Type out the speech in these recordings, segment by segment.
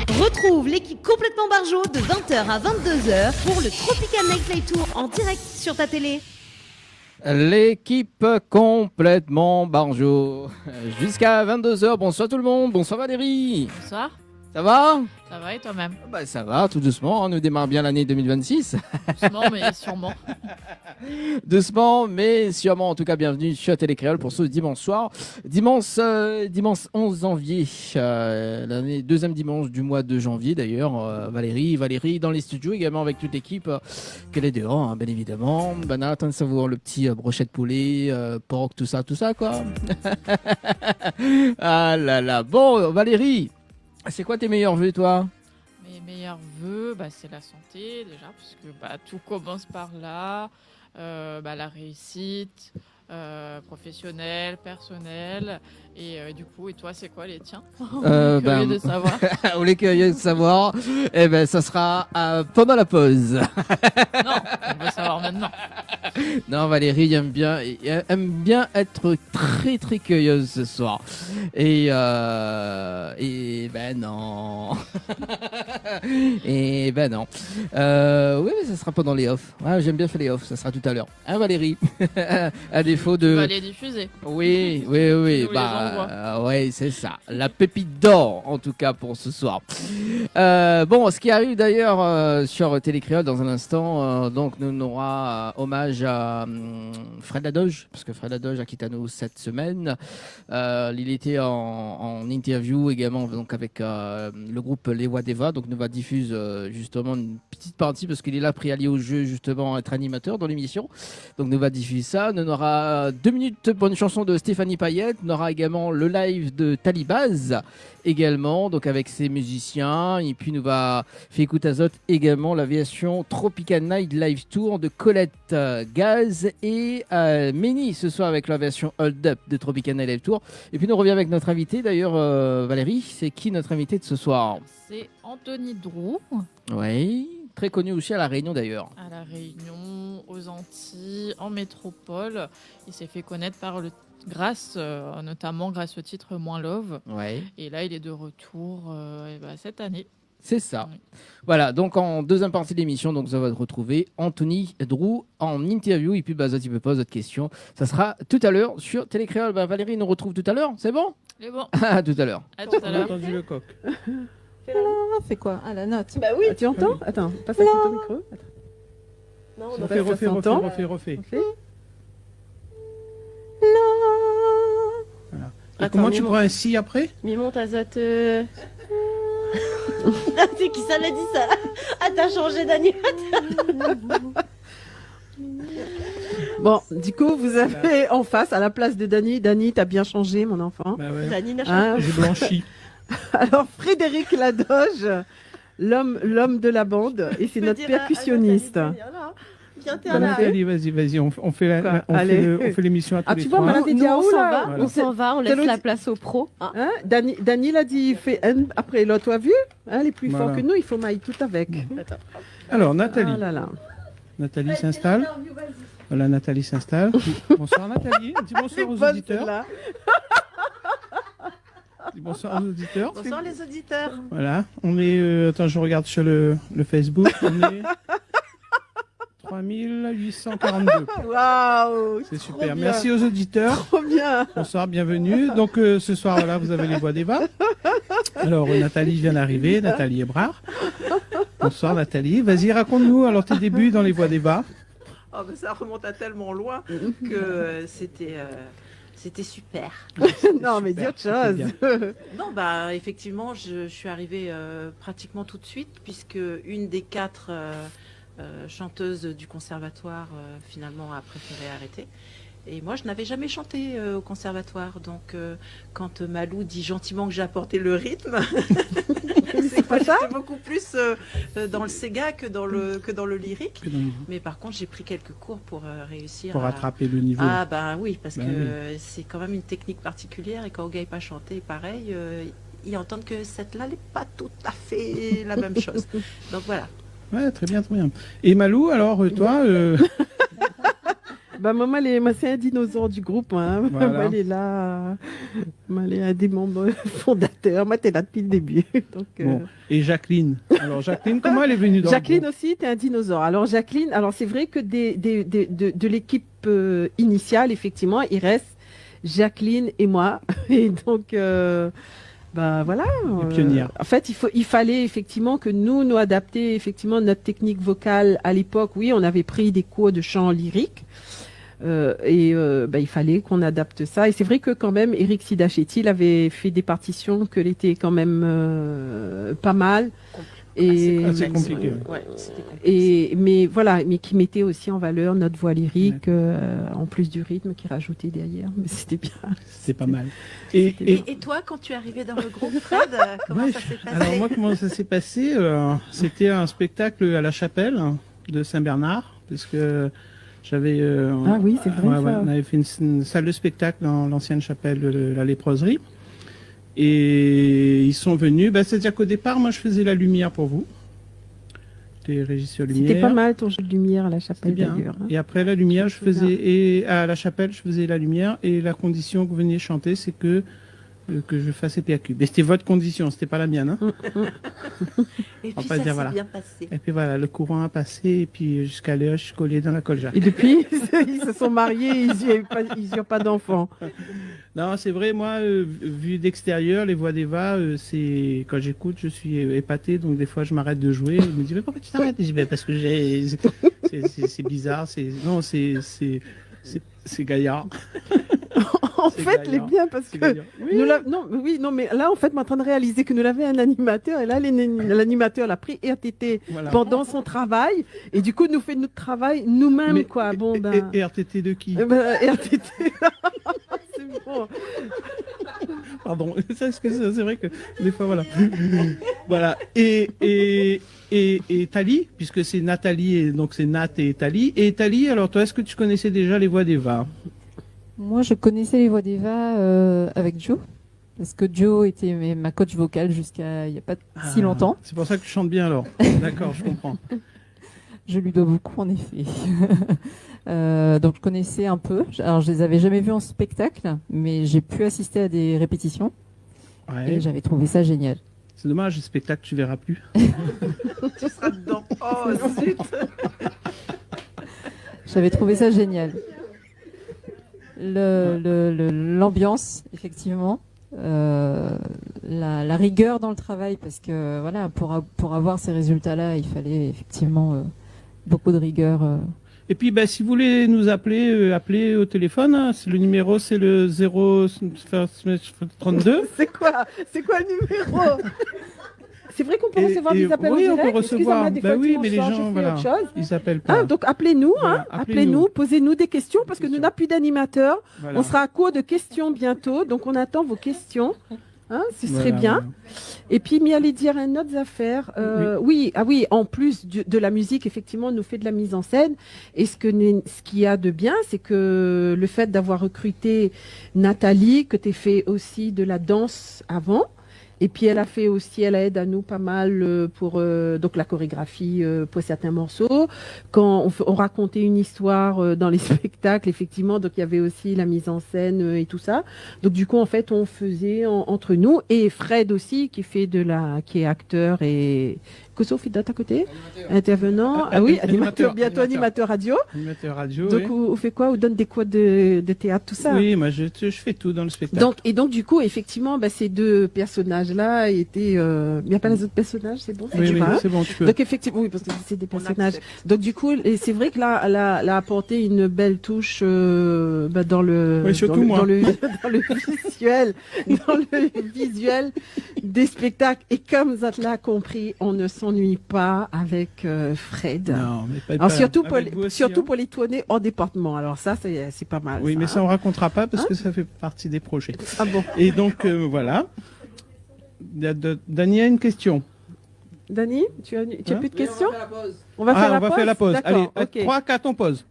Retrouve l'équipe complètement barjo de 20h à 22h pour le Tropical Nightlife Tour en direct sur ta télé. L'équipe complètement barjo. Jusqu'à 22h. Bonsoir tout le monde. Bonsoir Valérie. Bonsoir. Ça va? Ça va et toi-même? Bah ça va, tout doucement. On nous démarre bien l'année 2026. Doucement mais sûrement. Doucement mais sûrement. En tout cas, bienvenue sur Télécréole pour ce dimanche soir. Dimanche 11 janvier. L'année, deuxième dimanche du mois de janvier d'ailleurs. Valérie dans les studios également avec toute l'équipe. Qu'elle est dehors, hein, bien évidemment. Banat, attends de savoir le petit brochet de poulet, porc, tout ça quoi. Ah là là. Bon, Valérie. C'est quoi tes meilleurs vœux, toi? Mes meilleurs vœux, c'est la santé déjà, parce que tout commence par là. La réussite professionnelle, personnelle. Et du coup, et toi, c'est quoi les tiens? Curieux de savoir. On est curieux de savoir. Eh ben, ça sera pendant la pause. Non, on veut savoir maintenant. Non, Valérie aime bien être très très curieuse ce soir. Et ben non. Et ben non. Oui, mais ça sera pendant les off. Ah, j'aime bien faire les off. Ça sera tout à l'heure. Hein, Valérie? À défaut de. Tu vas les diffuser. Oui. Ouais, c'est ça. La pépite d'or, en tout cas, pour ce soir. Bon, ce qui arrive d'ailleurs sur Télécréole dans un instant, donc nous aura hommage à Fred Ladoge, parce que Fred Ladoge a quitté nous cette semaine. Il était en interview également donc avec le groupe Les Voix d'Eva, donc nous va diffuser justement une petite partie, parce qu'il est là pris allié au jeu, justement, être animateur dans l'émission. Donc nous va diffuser ça. Nous aura 2 minutes pour une chanson de Stéphanie Payette. On aura également le live de Talibaz également, donc avec ses musiciens. Et puis nous va faire écouter Azote également la version Tropical Night Live Tour de Colette Gaz et Méni ce soir avec la version Hold Up de Tropical Night Live Tour. Et puis nous revient avec notre invité d'ailleurs, Valérie. C'est qui notre invité de ce soir? C'est Anthony Drou. Oui, très connu aussi à La Réunion d'ailleurs. À La Réunion, aux Antilles, en métropole. Il s'est fait connaître notamment grâce au titre Moins Love. Ouais. Et là, il est de retour cette année. C'est ça. Oui. Voilà, donc en deuxième partie de l'émission, donc ça va retrouver Anthony Drou en interview et puis tu peux poser d'autres questions. Ça sera tout à l'heure sur Télécréole. Valérie nous retrouve tout à l'heure, c'est bon? C'est bon. À tout à l'heure. À tout à On a l'heure. entendu le coq. C'est quoi? Ah, la note. Bah oui. Ah, tu entends? Oui. Attends, passe à ton micro. Attends. Non, Je on sais a pas si ça s'entend. refais. On fait. Voilà. Et Attends, comment tu Mimon. prends un si après? Mimon, t'azote. C'est qui ça l'a dit ça? Ah, t'as changé d'animateur. Bon, du coup, vous avez en face, à la place de Dany. Dany, t'as bien changé, mon enfant. Bah ouais. Dany n'a Hein? changé. J'ai blanchi. Alors, Frédéric Ladoge, l'homme de la bande, et c'est notre percussionniste. Viens, t'es là. Nathalie, vas-y, on fait Quoi? Allez. l'émission à tous Ah, les tu vois, trois. Malade, Nous, on où, s'en là? va, Voilà. on s'en va, on Quel laisse autre- la place aux pros. Hein? Dany l'a dit, il fait un après l'autre, tu as vu? Hein, les plus Voilà. forts que nous, il faut mailler tout avec. Alors, Nathalie. Ah là là. Nathalie s'installe. Voilà, Nathalie s'installe. Bonsoir Nathalie. Dis bonsoir aux Bonne, auditeurs. celle-là. Dis bonsoir aux auditeurs. Bonsoir les auditeurs. Voilà, on est. Attends, je regarde sur le Facebook. On est 3842. Waouh! C'est trop super. bien. Merci aux auditeurs. Trop bien! Bonsoir, bienvenue. Donc ce soir, voilà, vous avez les voix d'Eva. Alors Nathalie vient d'arriver. Nathalie Ebrard. Bonsoir Nathalie. Vas-y, raconte-nous alors tes débuts dans les voix d'Eva. Oh, ben ça remonte à tellement loin que c'était super. Non, mais dis Super, autre chose. c'était bien. Non, effectivement, je suis arrivée pratiquement tout de suite, puisque une des 4 chanteuses du conservatoire finalement a préféré arrêter. Et moi, je n'avais jamais chanté au conservatoire. Donc, quand Malou dit gentiment que j'ai apporté le rythme, c'est pas ça? j'étais beaucoup plus dans le Sega que dans le lyrique. Mais par contre, j'ai pris quelques cours pour réussir Pour à rattraper le niveau. Ah ben oui, parce Ben que c'est quand même une technique particulière et quand on ne gagne pas chanter, pareil, ils entendent que cette là n'est pas tout à fait la même chose. Donc voilà. Ouais, très bien, très bien. Et Malou, alors toi Bah, maman, c'est un dinosaure du groupe. Hein. Voilà. Maman, elle est là. Maman, elle est un des membres fondateurs. Moi, t'es là depuis le début. Donc, Bon. Et Jacqueline. Alors, Jacqueline, comment elle est venue dans Jacqueline le groupe? aussi, t'es un dinosaure. Alors, Jacqueline, c'est vrai que de l'équipe initiale, effectivement, il reste Jacqueline et moi. Et donc, voilà. Les pionnières. En fait, il fallait effectivement que nous adapter effectivement notre technique vocale à l'époque. Oui, on avait pris des cours de chant lyrique. Il fallait qu'on adapte ça. Et c'est vrai que quand même, Eric Sidachetti, il avait fait des partitions que l'étaient quand même pas mal. Et, assez compliqué. Ouais, c'était compliqué. mais qui mettait aussi en valeur notre voix lyrique, en plus du rythme qui rajoutait derrière. Mais c'était bien. C'est pas mal. Et toi, quand tu es arrivé dans le groupe, Fred, comment ça s'est passé? Alors moi, comment ça s'est passé? C'était un spectacle à la chapelle de Saint-Bernard, parce que j'avais... Ah oui, c'est vrai, ça. on avait fait une salle de spectacle dans l'ancienne chapelle de la léproserie. Et ils sont venus. C'est-à-dire qu'au départ, moi, je faisais la lumière pour vous. J'étais régisseur lumière. C'était pas mal ton jeu de lumière à la chapelle, bien. d'ailleurs. Hein. Et après la lumière, je faisais... Et à la chapelle, je faisais la lumière. Et la condition que vous veniez chanter, c'est que je fasse PAQ. Mais c'était votre condition, c'était pas la mienne. Hein. Et On puis va ça dire, s'est voilà. bien passé. Et puis voilà, le courant a passé. Et puis jusqu'à l'heure, je suis collé dans la colja. Et depuis, ils se sont mariés, ils n'ont pas d'enfants. Non, c'est vrai, moi, vu d'extérieur, les voix d'Eva, c'est quand j'écoute, je suis épaté, donc des fois je m'arrête de jouer. Il me dit mais pourquoi tu t'arrêtes? Je dis parce que c'est bizarre, c'est gaillard. En C'est fait, les gaillard. bien parce C'est que gaillard. mais là en fait, je suis en train de réaliser que nous avions un animateur et là l'animateur l'a pris RTT Voilà. pendant son travail et du coup nous fait notre travail nous-mêmes Mais- quoi. Et RTT de qui? RTT. C'est bon. Pardon, c'est vrai que des fois, voilà. Voilà. Et Thalie, puisque c'est Nathalie, et donc c'est Nat et Thalie. Et Thalie, alors toi, est-ce que tu connaissais déjà les voix d'Eva? Moi, je connaissais les voix d'Eva avec Joe, parce que Joe était ma coach vocale jusqu'à il n'y a pas si longtemps. C'est pour ça que tu chantes bien alors. D'accord, je comprends. Je lui dois beaucoup, en effet. Donc, je connaissais un peu. Alors, je les avais jamais vus en spectacle, mais j'ai pu assister à des répétitions Ouais. et j'avais trouvé ça génial. C'est dommage, le spectacle, tu verras plus. Tu seras dedans. Oh, zut. J'avais trouvé ça génial. L'ambiance, effectivement. La rigueur dans le travail, parce que voilà, pour avoir ces résultats-là, il fallait effectivement beaucoup de rigueur. Et puis, si vous voulez nous appeler, appelez au téléphone. Hein. Le numéro, c'est le 032. C'est quoi le numéro? C'est vrai qu'on peut recevoir des appels oui, en on direct. peut recevoir. Excusez-moi, des fois, Oui, dimanche mais les soir, je gens, fais voilà, autre chose. ils appellent pas. Donc appelez-nous, Voilà, appelez-nous, posez-nous des questions parce que nous n'avons plus d'animateurs. Voilà. On sera à court de questions bientôt, donc on attend vos questions. Hein, ce serait Voilà, bien. voilà. Et puis, mais allez dire une autre affaire. Oui, en plus de la musique, effectivement, on nous fait de la mise en scène. Et ce qu'il y a de bien, c'est que le fait d'avoir recruté Nathalie, que tu as fait aussi de la danse avant. Et puis elle aide à nous pas mal pour donc la chorégraphie pour certains morceaux. Quand on racontait une histoire dans les spectacles, effectivement, donc il y avait aussi la mise en scène et tout ça. Donc du coup, en fait, on faisait entre nous et Fred aussi qui est acteur et Koso Fidat à côté, intervenant. Ah oui, bientôt animateur radio. Animateur radio. Donc oui. on fait quoi? On donne des cours de théâtre, tout ça. Oui, moi je fais tout dans le spectacle. Donc du coup, effectivement, ces deux personnages-là étaient. Il n'y a pas les autres personnages, c'est bon. Oui, Hein c'est bon, tu peux. donc effectivement, oui, parce que c'est des personnages. Donc du coup, et c'est vrai que là, elle a apporté une belle touche dans le Oui, surtout moi. dans le visuel des spectacles. Et comme vous l'a compris, on ne s'ennuie pas avec Fred. Non, mais pas Alors, surtout avec vous aussi, pour hein. les tourner en département. Alors ça, c'est pas mal. Oui, mais ça hein. on racontera pas parce que ça fait partie des projets. Ah bon. Et donc voilà. Dany a une question. Dany, tu as Hein plus de questions? On On va faire la pause. Allez, D'accord, ok. 3, 4, on pause.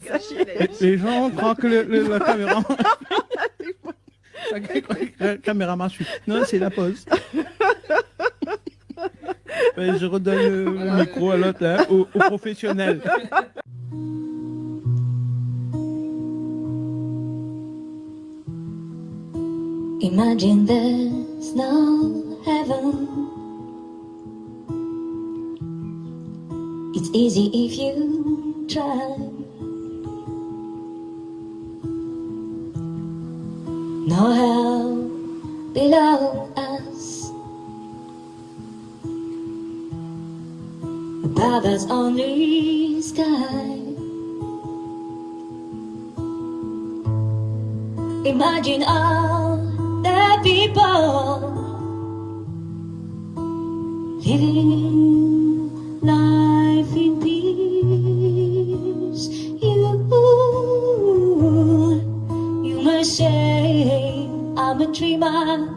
Sachez- Les gens croient que la caméra... la caméra marche. Non, c'est la pause. Ouais, je redonne le micro à l'autre, là, au professionnel. Imagine there's no heaven. It's easy if you try. No hell below us. Above us only sky. Imagine all the people living life in peace. You must say I'm a dreamer,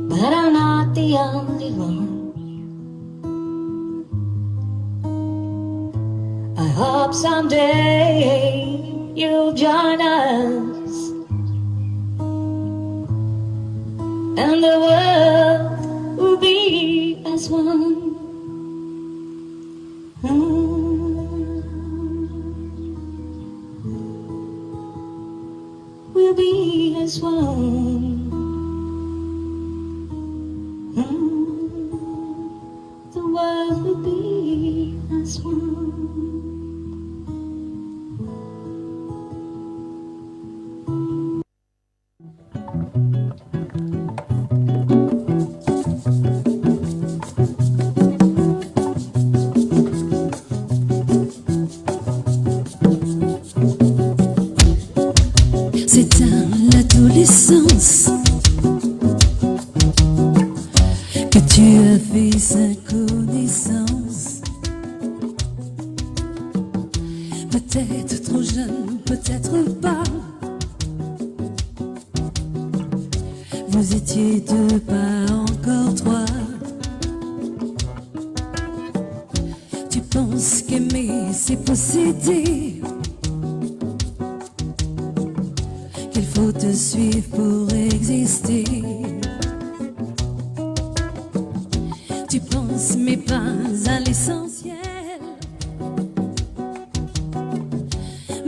but I'm not the only one. I hope someday you'll join us, and the world will be as one. We'll be as one. The world will be as one. C'est à l'adolescence que tu as fait sa connaissance. Peut-être trop jeune, peut-être pas. Vous étiez deux, pas encore trois. Tu penses qu'aimer c'est posséder, qu'il faut te suivre pour exister. Tu penses mais pas à l'essentiel.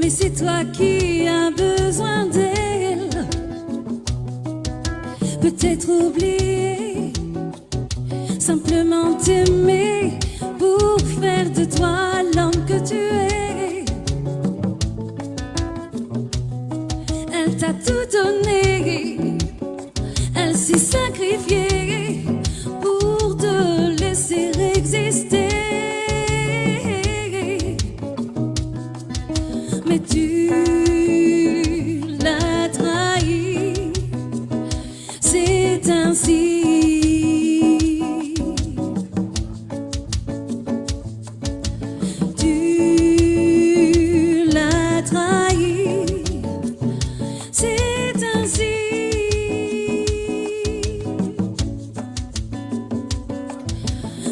Mais c'est toi qui as besoin d'elle. Peut-être oublier, simplement t'aimer pour faire de toi l'homme que tu es. Elle t'a tout donné, elle s'est sacrifiée pour te laisser exister. Mais tu l'as trahi, c'est ainsi. Tu l'as trahi, c'est ainsi.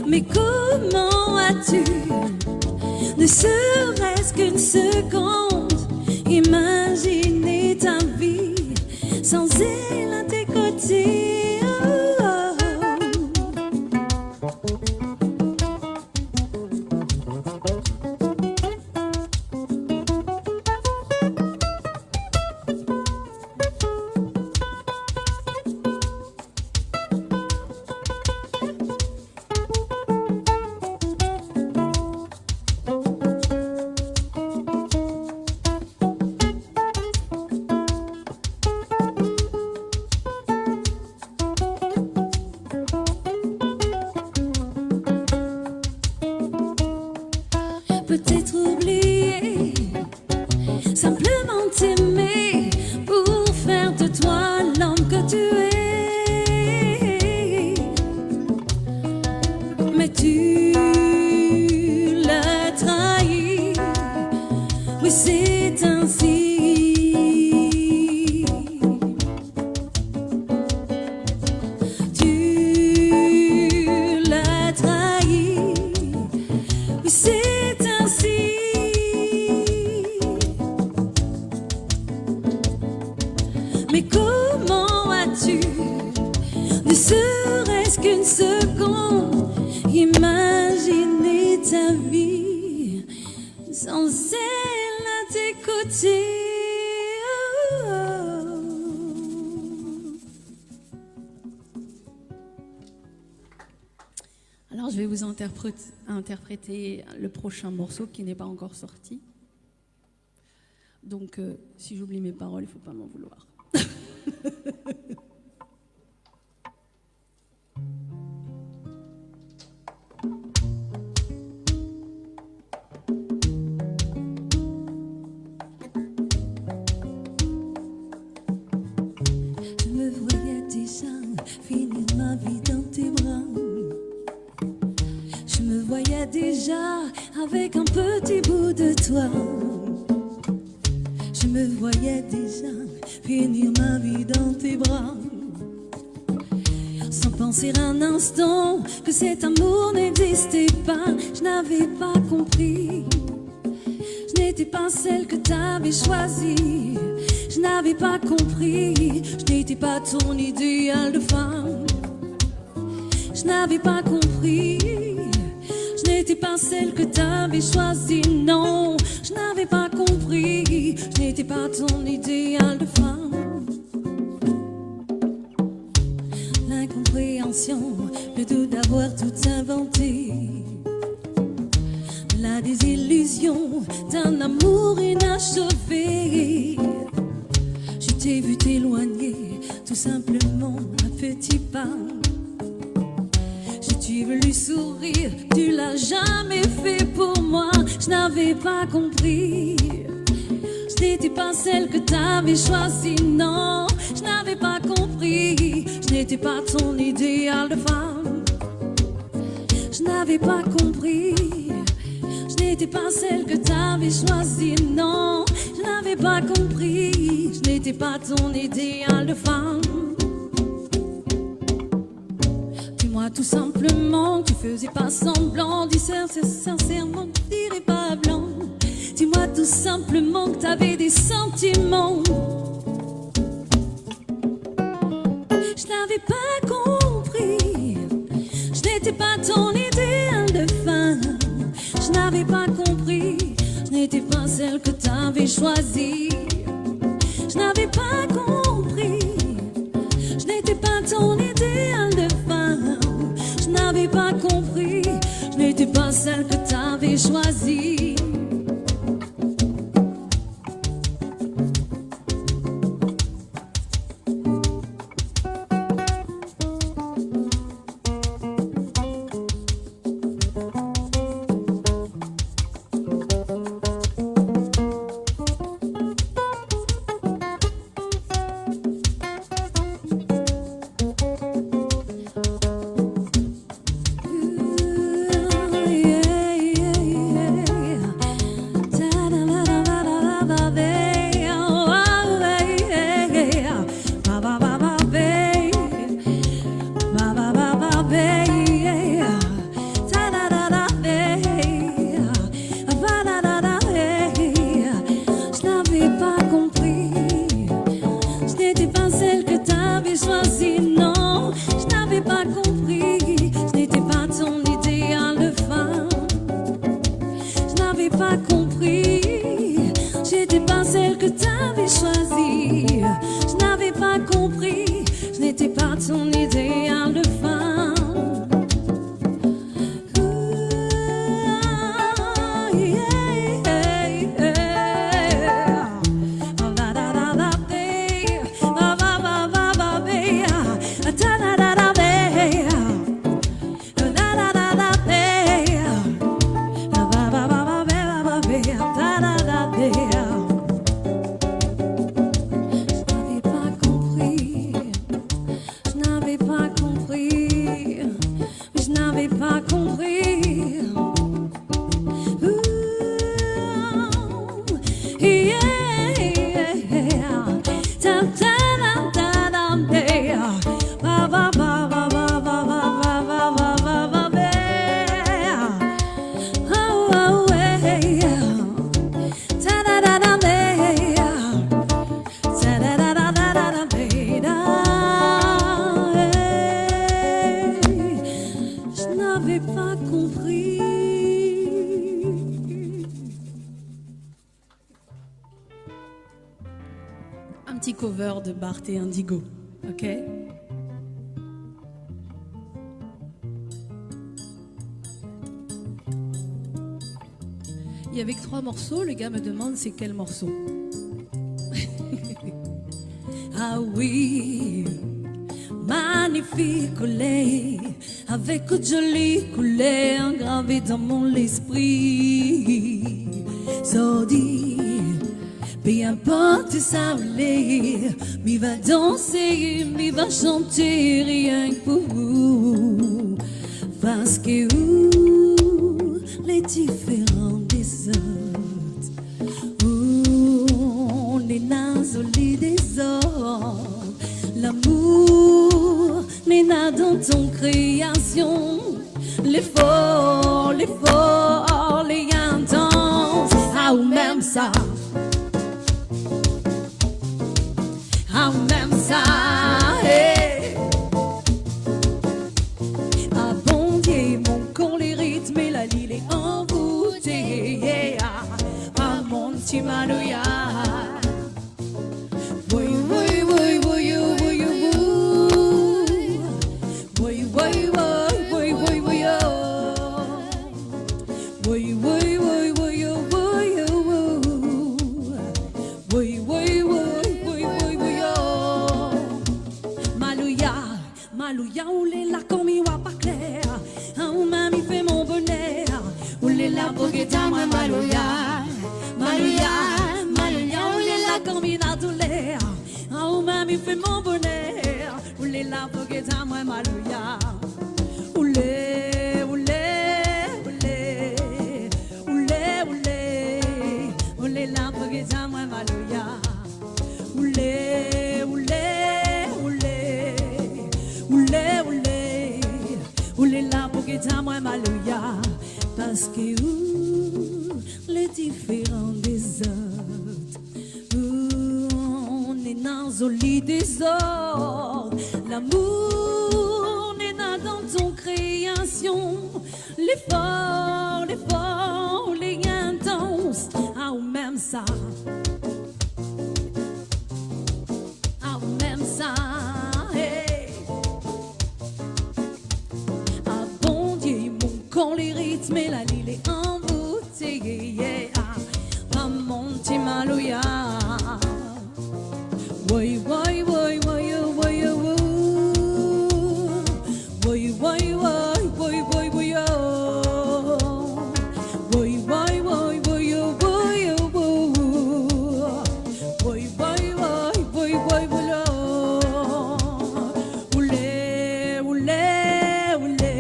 Mais comment as-tu, ne serait-ce qu'une seconde, imaginer ta vie sans elle à tes côtés? Peut-être oublier, simplement t'aimer pour faire de toi l'homme que tu es. Mais tu l'as trahi, oui c'est ainsi. Tu l'as trahi, oui c'est ainsi. Mais comment as-tu, ne serait-ce qu'une seconde, imaginer ta vie sans elle à tes côtés. Alors je vais vous interpréter le prochain morceau qui n'est pas encore sorti. Donc si j'oublie mes paroles, il ne faut pas m'en vouloir. Je me voyais déjà finir ma vie dans tes bras. Je me voyais déjà avec un petit bout de toi. Je me voyais déjà finir ma vie dans tes bras. Sans penser un instant que cet amour n'existait pas. Je n'avais pas compris. Je n'étais pas celle que t'avais choisie. Je n'avais pas compris. Je n'étais pas ton idéal de femme. Je n'avais pas compris. Je n'étais pas celle que t'avais choisie, non. Je n'avais pas compris. Je n'étais pas ton idéal de femme. L'incompréhension, le doute d'avoir tout inventé. La désillusion d'un amour inachevé. Je t'ai vu t'éloigner, tout simplement à petits pas. J'ai voulu sourire, tu l'as jamais fait pour moi. Je n'avais pas compris. Je n'étais pas celle que t'avais choisie, non. Je n'avais pas compris. Je n'étais pas ton idéal de femme. Je n'avais pas compris. Je n'étais pas celle que t'avais choisie, non. Je n'avais pas compris. Je n'étais pas ton idéal de femme. Dis-moi tout simplement, tu faisais pas semblant. Dis sincèrement, tu dirais pas blanc. Dis-moi tout simplement que t'avais des sentiments. Je n'avais pas compris. Je n'étais pas ton idéal de femme. Je n'avais pas compris. Je n'étais pas celle que t'avais choisie. Je n'avais pas compris. Je n'étais pas ton idéal de femme. Je n'avais pas compris. Je n'étais pas celle que t'avais choisie. cover de Barth et Indigo, ok? Il y avait que 3 morceaux, le gars me demande c'est quel morceau. Ah oui, magnifique collet, avec une jolie couleur gravée dans mon esprit. Sordi, peu importe ça l'est, m'y va danser, m'y va chanter rien que pour vous. Parce que les différents des autres, on est nazoli des autres. L'amour n'est pas dans ton création. L'effort, les intenses, ah ou même ça, ah ou même ça, hey. Ah bon Dieu, mon corps, les rythmes et la lille est envoûtée, yeah. Ah mon petit Maloya. Malouya, oulé la commis wa pas clair. Oh mamie fait mon bonheur. Oulé la bogueta moi Malouya. Malouya, oulé la commis na douleur. Oh mamie fait mon bonheur. Oulé la bogueta moi Malouya. Oulé, oulé la bogueta moi Malouya. Oulé la bogueta moi Malouya. Parce que les différents des autres, on est dans au lit des autres. L'amour n'est pas dans ton création. L'effort, les intenses, ah ou même ça, ah ou même ça, hey. Ah bon Dieu, mon corps, les rythmes et la lille est envoûtée, yeah. Ah mon petit Maloya. Woy, woy, woy, woy, woy, woy. Woy, woy, woy, woy, woy, woy, oh. Woy, woy, woy, woy, woy, woy. Woy, woy, woy, woy, woy, woy, oh. Oulé, oulé, oulé.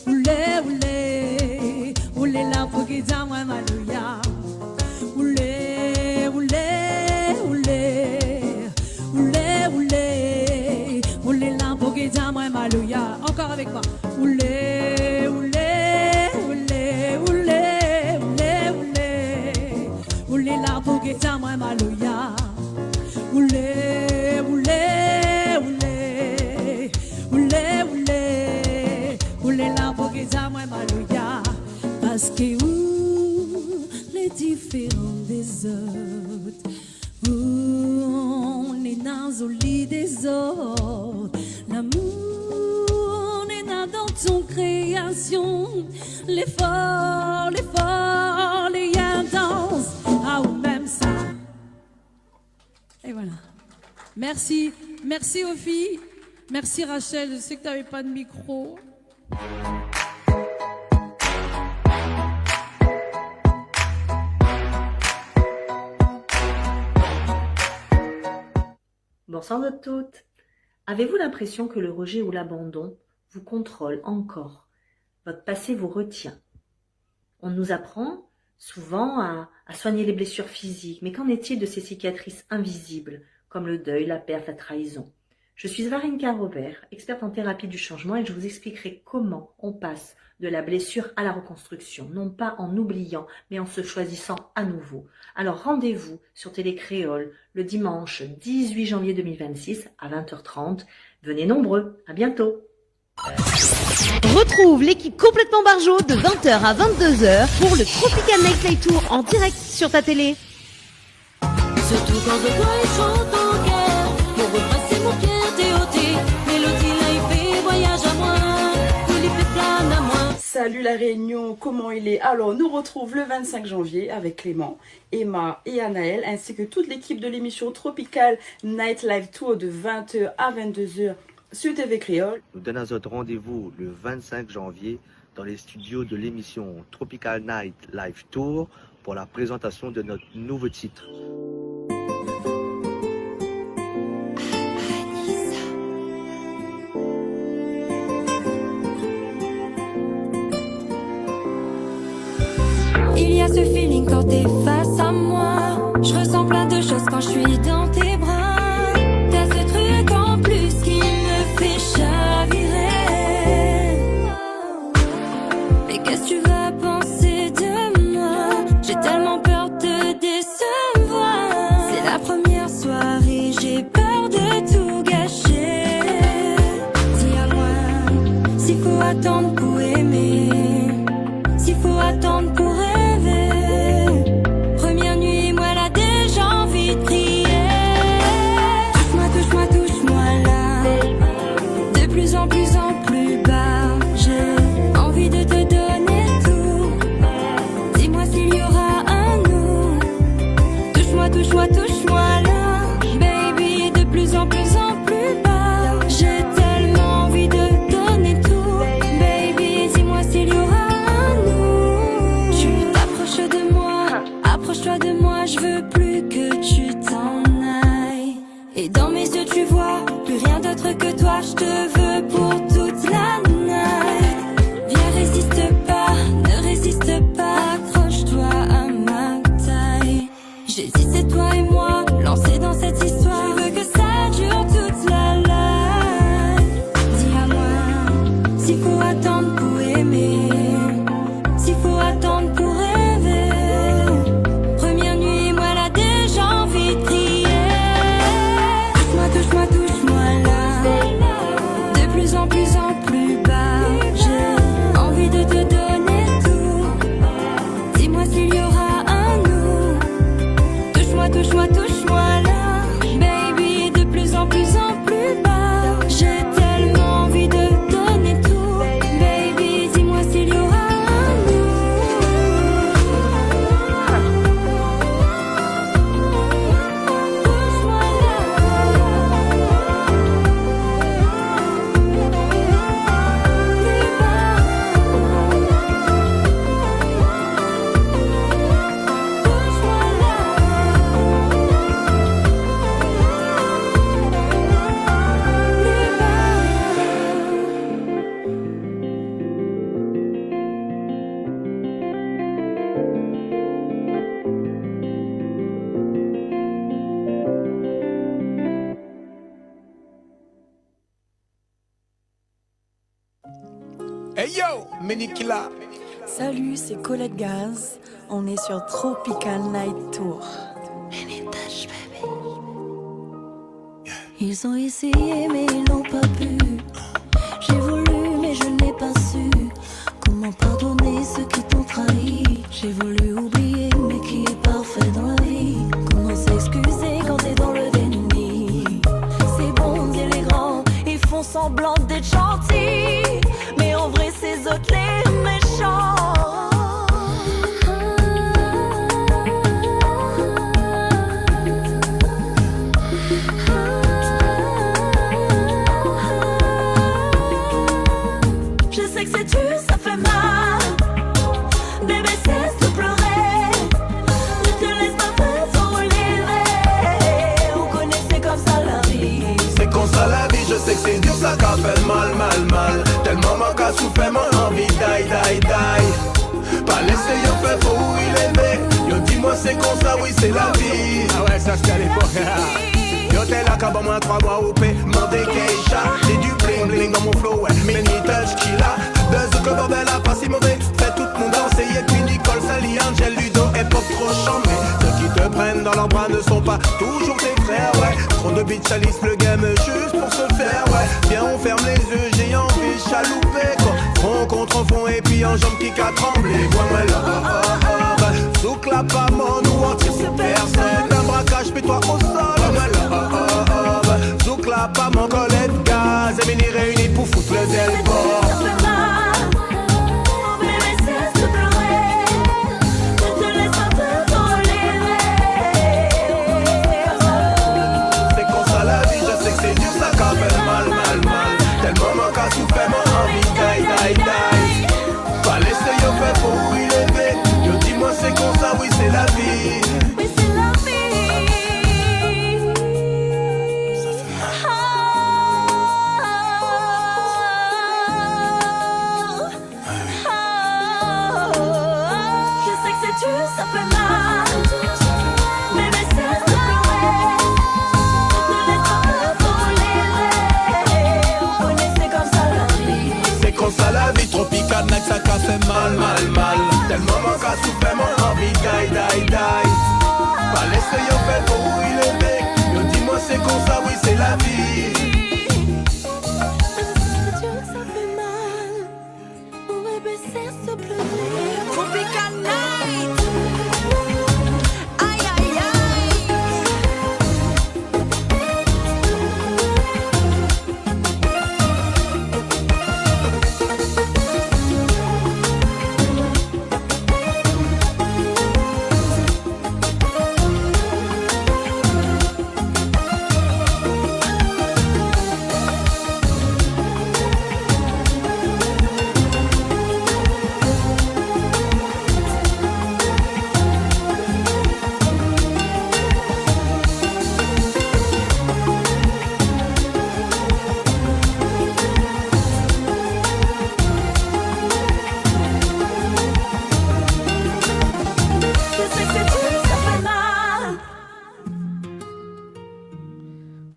Oulé, oulé. Oulé la bogueta moi Maloya. Oulé, oulé, oulé. Oulé, oulé. Oulé la bogueta moi Maloya. Encore avec moi. Oulé, oulé, oulé, oulé, oulé, oulé. Oulé la bogueta moi Maloya. Oulé, oulé, oulé. Oulé, oulé. Oulé la bogueta moi Maloya. Parce que les différents des autres, on est dans au lit des autres. L'amour n'est pas dans ton création. L'effort, les intenses, ah ou même ça. Et voilà. Merci, merci aux filles. Merci Rachel, je sais que tu n'avais pas de micro. Bonsoir à toutes. Avez-vous l'impression que le rejet ou l'abandon vous contrôle encore? Votre passé vous retient. On nous apprend souvent à soigner les blessures physiques, mais qu'en est-il de ces cicatrices invisibles, comme le deuil, la perte, la trahison? Je suis Varenka Robert, experte en thérapie du changement, et je vous expliquerai comment on passe de la blessure à la reconstruction, non pas en oubliant, mais en se choisissant à nouveau. Alors rendez-vous sur Télé Créole le dimanche 18 janvier 2026 à 20h30. Venez nombreux, à bientôt. Retrouve l'équipe complètement barjo de 20h à 22h pour le Tropical Nightlife Tour en direct sur ta télé. Surtout quand je dois y chanter. Salut la Réunion, comment il est? Alors, on nous retrouve le 25 janvier avec Clément, Emma et Anaël, ainsi que toute l'équipe de l'émission Tropical Night Live Tour de 20h à 22h sur TV Créole. Nous donnons notre rendez-vous le 25 janvier dans les studios de l'émission Tropical Night Live Tour pour la présentation de notre nouveau titre. Il y a ce feeling quand t'es face à moi. Je ressens plein de choses quand je suis dans tes bras. T'as ce truc en plus qui me fait chavirer. Mais qu'est-ce que tu vas penser de moi? J'ai tellement peur de te décevoir. C'est la première soirée, j'ai peur de tout gâcher. Dis-moi s'il faut attendre pour aimer, s'il faut attendre pour rêver. Première nuit, moi là déjà envie de prier. Touche-moi, touche-moi, touche-moi là. De plus en plus bas. J'ai envie de te donner tout. Dis-moi s'il y aura un nous. Touche-moi, touche-moi, touche-moi là. Baby, de plus en plus bas. J'ai tellement envie de donner tout. Baby, dis-moi s'il y aura un nous. Tu t'approches de moi, approche-toi de moi, je veux plus que tu t'en ailles. Et dans mes yeux tu vois, plus rien d'autre que toi, je te veux pour toute la night. Viens, résiste pas, ne résiste pas, accroche-toi à ma taille. J'hésite, c'est toi et moi, lancés dans cette histoire. Je veux que ça dure toute la life. Dis-moi s'il faut attendre pour aimer, s'il faut attendre pour rêver. Première nuit, moi là déjà envie de crier. Touche-moi, touche-moi, touche-moi là. De plus en plus bas. J'ai envie de te donner tout. Dis-moi s'il y aura un nous. Touche-moi, touche-moi, touche-moi là. Baby, de plus en plus bas. J'ai tellement envie de donner tout. Baby, dis-moi s'il y aura un nous. Touche-moi là. Hey yo, Menikila. Salut, c'est Colette Gaz. On est sur Tropical Night Tour. Ils ont essayé mais ils n'ont pas pu. J'ai voulu mais je n'ai pas su. Comment pardonner ceux qui t'ont trahi? J'ai voulu oublier mais qui est parfait dans la vie? Comment s'excuser quand t'es dans le déni? C'est bon dire les grands, ils font semblant d'être gentils, mais en vrai c'est eux les méchants. Je sais que c'est dur, ça fait mal. Bébé, cesse de pleurer. Ne te laisse pas faire, faut relever. On connaît, c'est comme ça la vie. C'est comme ça la vie, je sais que c'est dur, ça qu'a fait mal. Tellement manque à souffrir, mon envie die. Pas laisser yon fait pour où il est né. Yo dis-moi c'est comme ça, oui c'est la vie. Ah ouais, ça c'était à l'époque. Yo t'es là qu'à moi 3 mois au paix. Mandé Keisha, j'ai du bling dans mon flow, ouais. Mini touch qui là. Deux autres que bordel a pas si mauvais. Fait tout le monde danser, et puis Nicole, Sally, Angel, Ludo, époque trop chambée. Ceux qui te prennent dans leurs bras ne sont pas toujours tes frères, ouais. Trop de bitch salissent le game juste pour se faire, ouais. Viens on ferme les yeux, j'ai envie de chalouper, quoi. Front contre front et puis en jambe qui qu'a tremblé. Moi là, souk la pas mon ou on tire sur personne. Un braquage puis toi au sol. Moi là, souk la pas mon Colette Gaz. Et mini réunis pour foutre le zèle fort. c'est la vie. Ça fait mal. Où est baissé ce pleurer? Tropical Night. Aïe aïe aïe.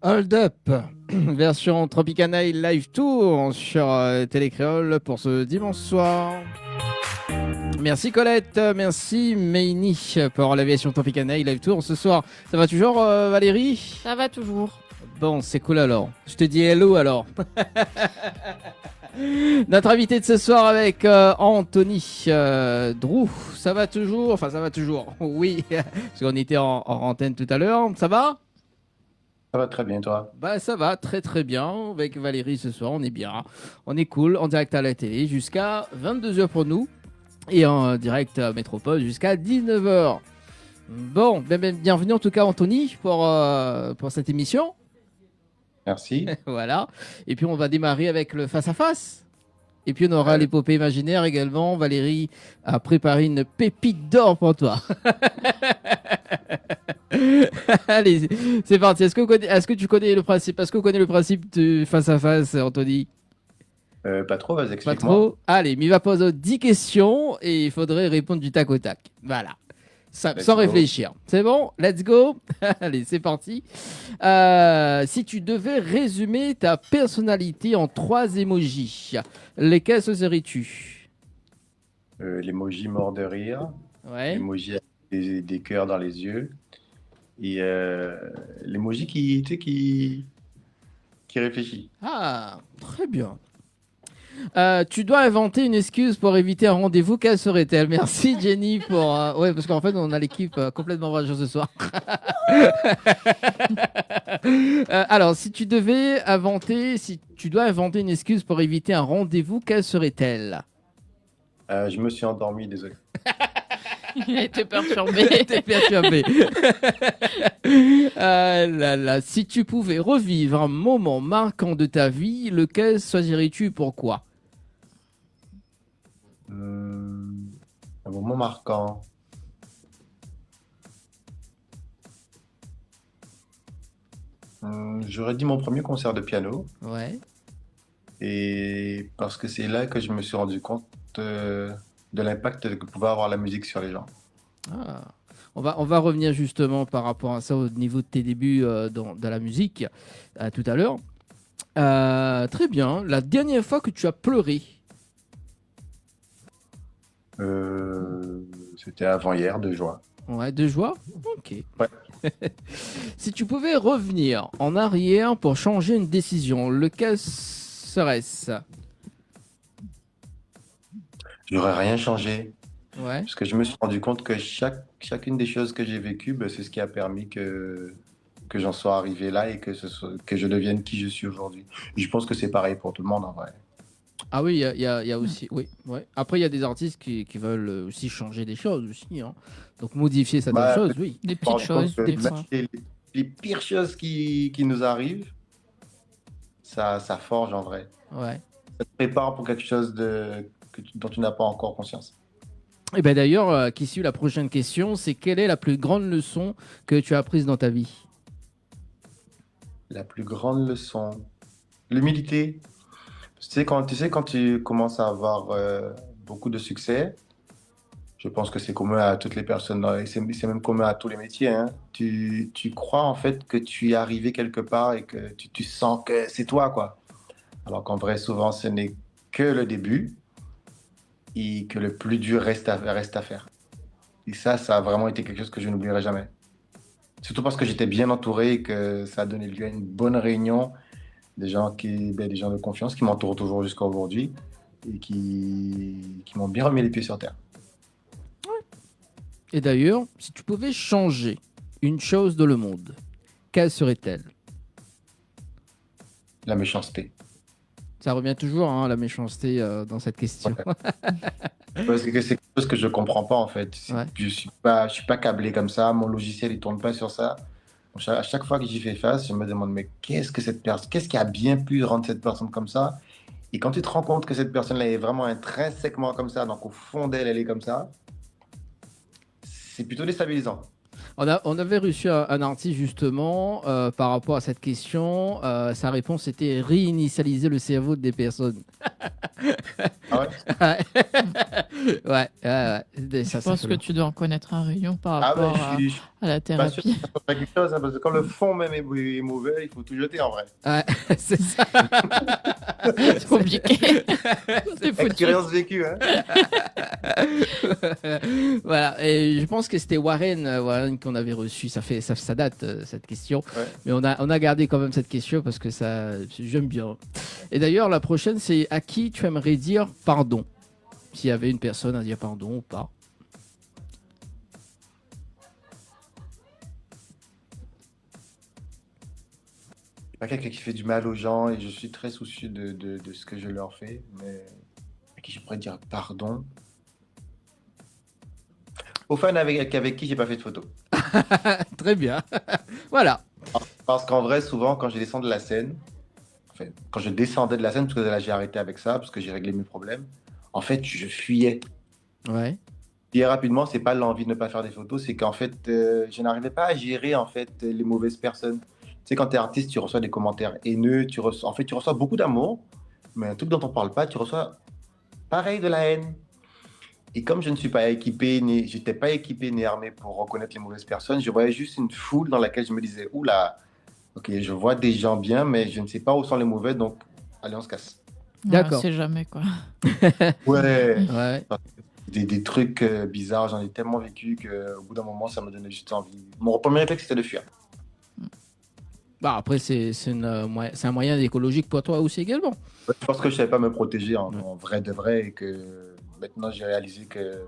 Hold Up, version Tropicana Live Tour sur Télécréole pour ce dimanche soir. Merci Colette, merci Meini pour l'aviation Tropicana Live Tour ce soir. Ça va toujours Valérie? Ça va toujours. Bon, c'est cool alors. Je te dis hello alors. Notre invité de ce soir avec Anthony Drew, ça va toujours? Enfin, ça va toujours, oui, parce qu'on était en antenne tout à l'heure. Ça va? Ça va très bien, toi? Bah ça va très très bien. Avec Valérie ce soir, on est bien. On est cool, en direct à la télé jusqu'à 22h pour nous. Et en direct à Métropole jusqu'à 19h. Bon, bienvenue en tout cas Anthony pour cette émission. Merci. Voilà. Et puis on va démarrer avec le face-à-face. Et puis on aura l'épopée imaginaire également. Valérie a préparé une pépite d'or pour toi. Allez, c'est parti. Est-ce que tu connais le principe? Est-ce que vous connaissez le principe du face-à-face, Anthony? Pas trop, vas-y, explique-moi. Pas trop. Allez, mais il va poser 10 questions et il faudrait répondre du tac au tac. Voilà. Sans réfléchir. C'est bon? Let's go. Allez, c'est parti. Si tu devais résumer ta personnalité en 3 emojis, lesquels serais-tu? L'emoji mort de rire. Ouais. L'emoji avec des cœurs dans les yeux. Et l'emoji qui réfléchit. Ah, très bien. Tu dois inventer une excuse pour éviter un rendez-vous. Quelle serait-elle? Merci Jenny pour... Ouais, parce qu'en fait, on a l'équipe complètement rageuse ce soir. Alors, si tu dois inventer une excuse pour éviter un rendez-vous, quelle serait-elle? Je me suis endormi, désolé. Il a été perturbé. Si tu pouvais revivre un moment marquant de ta vie, lequel choisirais-tu et pourquoi? Un moment marquant. J'aurais dit mon premier concert de piano. Ouais. Et parce que c'est là que je me suis rendu compte de l'impact que pouvait avoir la musique sur les gens. Ah. On va revenir justement par rapport à ça au niveau de tes débuts dans la musique tout à l'heure. Très bien. La dernière fois que tu as pleuré? C'était avant-hier, de joie. Ouais, de joie? Ok. Ouais. Si tu pouvais revenir en arrière pour changer une décision, lequel serait-ce? J'aurais rien changé. Ouais. Parce que je me suis rendu compte que chacune des choses que j'ai vécues, c'est ce qui a permis que j'en sois arrivé là et que je devienne qui je suis aujourd'hui. Je pense que c'est pareil pour tout le monde en vrai. Ah oui, il y a aussi, oui, ouais. Après, il y a des artistes qui veulent aussi changer des choses aussi, hein. Donc modifier certaines choses, oui. Des petites choses, des fois. Les pires choses qui nous arrivent, ça forge en vrai. Ouais. Ça te prépare pour quelque chose dont tu n'as pas encore conscience. Et bien d'ailleurs, qui suit la prochaine question, c'est quelle est la plus grande leçon que tu as apprise dans ta vie? La plus grande leçon, l'humilité. Tu sais, quand tu commences à avoir beaucoup de succès, je pense que c'est commun à toutes les personnes, c'est même commun à tous les métiers, hein. Tu crois en fait que tu es arrivé quelque part et que tu sens que c'est toi, quoi. Alors qu'en vrai, souvent, ce n'est que le début et que le plus dur reste à faire. Et ça a vraiment été quelque chose que je n'oublierai jamais. Surtout parce que j'étais bien entouré et que ça a donné lieu à une bonne réunion. Des gens de confiance qui m'entourent toujours jusqu'à aujourd'hui et qui m'ont bien remis les pieds sur terre. Et d'ailleurs, si tu pouvais changer une chose dans le monde, quelle serait-elle? La méchanceté. Ça revient toujours, hein, la méchanceté dans cette question. Parce que c'est quelque chose que je comprends pas en fait. Je suis pas câblé comme ça. Mon logiciel il tourne pas sur ça. Donc, à chaque fois que j'y fais face, je me demande mais qu'est-ce qui a bien pu rendre cette personne comme ça? Et quand tu te rends compte que cette personne-là est vraiment intrinsèquement comme ça, donc au fond d'elle, elle est comme ça, c'est plutôt déstabilisant. On avait reçu un artiste justement par rapport à cette question. Sa réponse était réinitialiser le cerveau des personnes. Ah ouais? Ouais. Je pense que tu dois en connaître un rayon par rapport à la Pas sûr que thérapie. ça soit pas quelque chose, hein, parce que quand le fond même est mauvais, il faut tout jeter en vrai. Ouais, c'est ça. C'est compliqué. C'est foutu. Expérience vécue, hein. Voilà, et je pense que c'était Warren qu'on avait reçu. Ça date cette question, mais on a gardé quand même cette question parce que j'aime bien. Et d'ailleurs, la prochaine, c'est à qui tu aimerais dire pardon, s'il y avait une personne à dire pardon ou pas. Pas quelqu'un qui fait du mal aux gens et je suis très soucieux de ce que je leur fais, mais à qui je pourrais dire pardon. Aux fans avec qui j'ai pas fait de photo. Très bien. Voilà. Parce qu'en vrai, souvent, quand je descends de la scène, quand je descendais de la scène, parce que là j'ai arrêté avec ça, parce que j'ai réglé mes problèmes, en fait, je fuyais. Ouais. Et rapidement, c'est pas l'envie de ne pas faire des photos, c'est qu'en fait, je n'arrivais pas à gérer en fait les mauvaises personnes. Tu sais, quand tu es artiste, tu reçois des commentaires haineux, tu reçois beaucoup d'amour, mais un truc dont on parle pas, tu reçois pareil de la haine. Et comme je ne suis pas équipé, j'étais pas équipé ni armé pour reconnaître les mauvaises personnes, je voyais juste une foule dans laquelle je me disais, oula, ok, je vois des gens bien, mais je ne sais pas où sont les mauvais, donc allez, on se casse. D'accord. On sait jamais quoi. Ouais. Des trucs bizarres, j'en ai tellement vécu qu'au bout d'un moment, ça me donnait juste envie. Mon premier réflexe, c'était de fuir. Bah après, c'est un moyen écologique pour toi aussi également. Je pense que je ne savais pas me protéger en vrai de vrai et que maintenant, j'ai réalisé que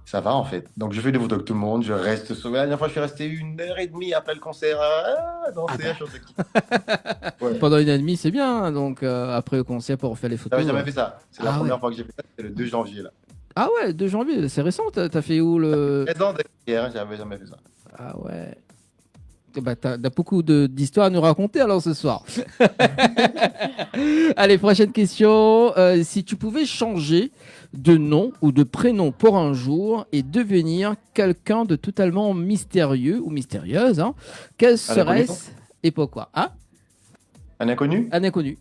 ça va en fait. Donc, je fais des photos avec tout le monde, je reste sauvé. La dernière fois, je suis resté 1h30 après le concert à danser, à chanter. Ouais. Pendant 1h30, c'est bien. Donc, après le concert, pour refaire les photos. J'avais jamais fait ça. C'est la première fois que j'ai fait ça, c'était le 2 janvier là. Ah ouais, 2 janvier, c'est récent. T'as fait où le. 13 ans derrière, j'avais jamais fait ça. Ah ouais. Bah, t'as beaucoup d'histoires à nous raconter alors ce soir. Allez, prochaine question. Si tu pouvais changer de nom ou de prénom pour un jour et devenir quelqu'un de totalement mystérieux ou mystérieuse, hein, quel serait-ce et pourquoi? Un inconnu? Un inconnu.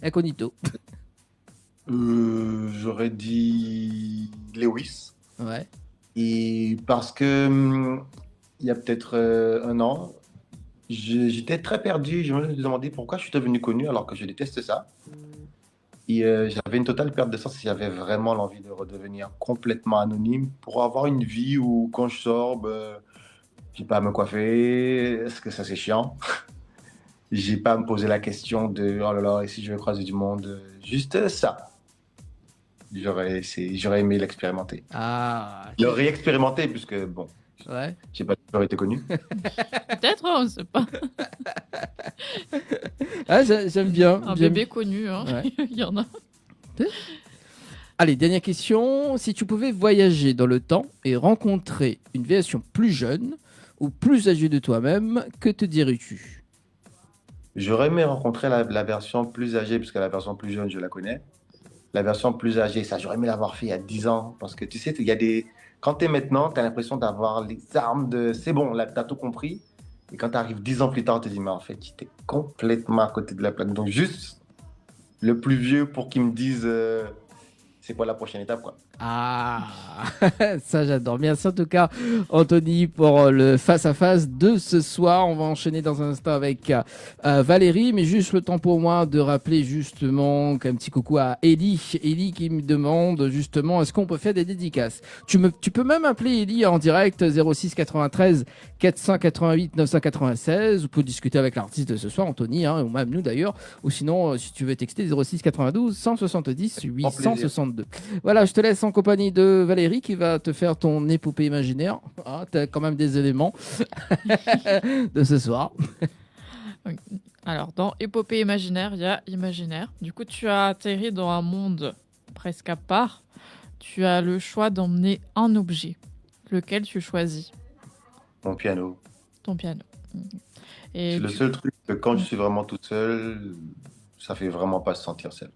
Incognito. J'aurais dit Lewis. Ouais. Et parce que il y a peut-être 1 an, j'étais très perdu. Je me demandais pourquoi je suis devenu connu alors que je déteste ça. Et j'avais une totale perte de sens et j'avais vraiment l'envie de redevenir complètement anonyme pour avoir une vie où quand je sors, j'ai pas à me coiffer, est-ce que ça c'est chiant. J'ai pas à me poser la question de oh là là, et si je vais croiser du monde, juste ça. J'aurais aimé l'expérimenter. Le réexpérimenter, puisque bon, ouais. J'ai pas toujours été connu. Peut-être, on ne sait pas. J'aime bien. Un bébé connu, hein. Ouais. Il y en a. Allez, dernière question. Si tu pouvais voyager dans le temps et rencontrer une version plus jeune ou plus âgée de toi-même, que te dirais-tu? J'aurais aimé rencontrer la version plus âgée, puisque la version plus jeune, je la connais. La version plus âgée, ça, j'aurais aimé l'avoir fait il y a 10 ans. Parce que tu sais, il y a des... Quand tu es maintenant, tu as l'impression d'avoir les armes de... C'est bon, là, tu as tout compris. Et quand tu arrives 10 ans plus tard, tu te dis, mais en fait, tu étais complètement à côté de la plaque. Donc, juste le plus vieux pour qu'il me dise c'est quoi la prochaine étape, quoi. Ah, ça j'adore. Merci en tout cas, Anthony, pour le face-à-face de ce soir. On va enchaîner dans un instant avec Valérie, mais juste le temps pour moi de rappeler justement un petit coucou à Ellie. Ellie qui me demande justement, est-ce qu'on peut faire des dédicaces? Tu peux même appeler Ellie en direct 06 93 488 996. Vous pouvez discuter avec l'artiste de ce soir, Anthony, ou même nous d'ailleurs. Ou sinon, si tu veux texter 06 92 170 862. Voilà, je te laisse en compagnie de Valérie qui va te faire ton épopée imaginaire. Ah, tu as quand même des éléments de ce soir. Alors, dans épopée imaginaire, il y a imaginaire. Du coup, tu as atterri dans un monde presque à part. Tu as le choix d'emmener un objet. Lequel tu choisis? Mon piano. Ton piano. C'est le seul truc que quand je suis vraiment toute seule, ça fait vraiment pas se sentir seul.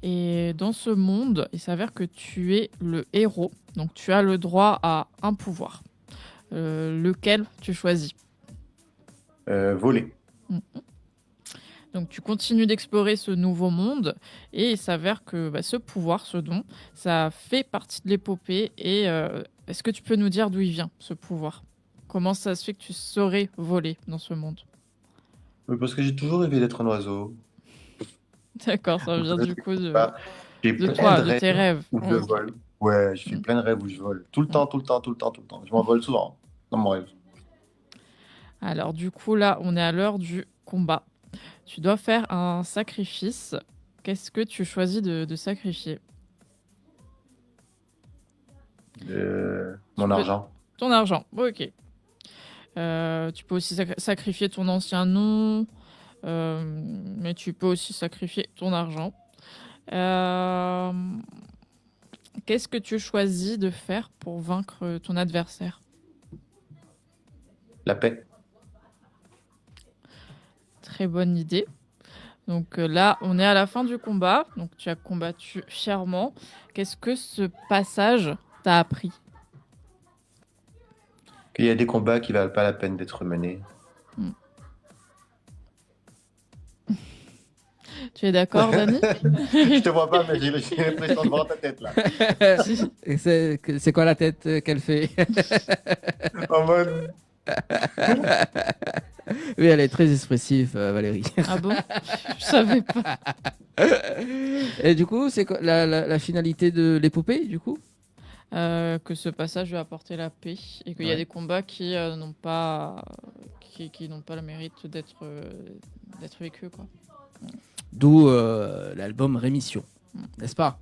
Et dans ce monde, il s'avère que tu es le héros. Donc, tu as le droit à un pouvoir. Lequel tu choisis? Voler. Donc, tu continues d'explorer ce nouveau monde. Et il s'avère que ce pouvoir, ce don, ça fait partie de l'épopée. Et est-ce que tu peux nous dire d'où il vient, ce pouvoir? Comment ça se fait que tu saurais voler dans ce monde? Oui, parce que j'ai toujours rêvé d'être un oiseau. D'accord, ça vient du coup de tes rêves. Où je vole. Ouais, je fais plein de rêves où je vole. Tout le temps. Je m'envole souvent dans mon rêve. Alors du coup, là, on est à l'heure du combat. Tu dois faire un sacrifice. Qu'est-ce que tu choisis de sacrifier? Mon argent. Ton argent, ok. Tu peux aussi sacrifier ton ancien nom. Mais tu peux aussi sacrifier ton argent. Qu'est-ce que tu choisis de faire pour vaincre ton adversaire? La paix. Très bonne idée. Donc là, on est à la fin du combat. Donc tu as combattu fièrement. Qu'est-ce que ce passage t'a appris? Qu'il y a des combats qui valent pas la peine d'être menés. Tu es d'accord, Dani? Je te vois pas, mais j'ai l'impression de voir ta tête là. C'est quoi la tête qu'elle fait? En mode. Oui, elle est très expressive, Valérie. Ah bon? Je savais pas. Et du coup, c'est quoi la finalité de l'épopée, du coup? Que ce passage va apporter la paix et qu'il y a des combats qui n'ont pas le mérite d'être vécus, quoi. D'où l'album Rémission, n'est-ce pas?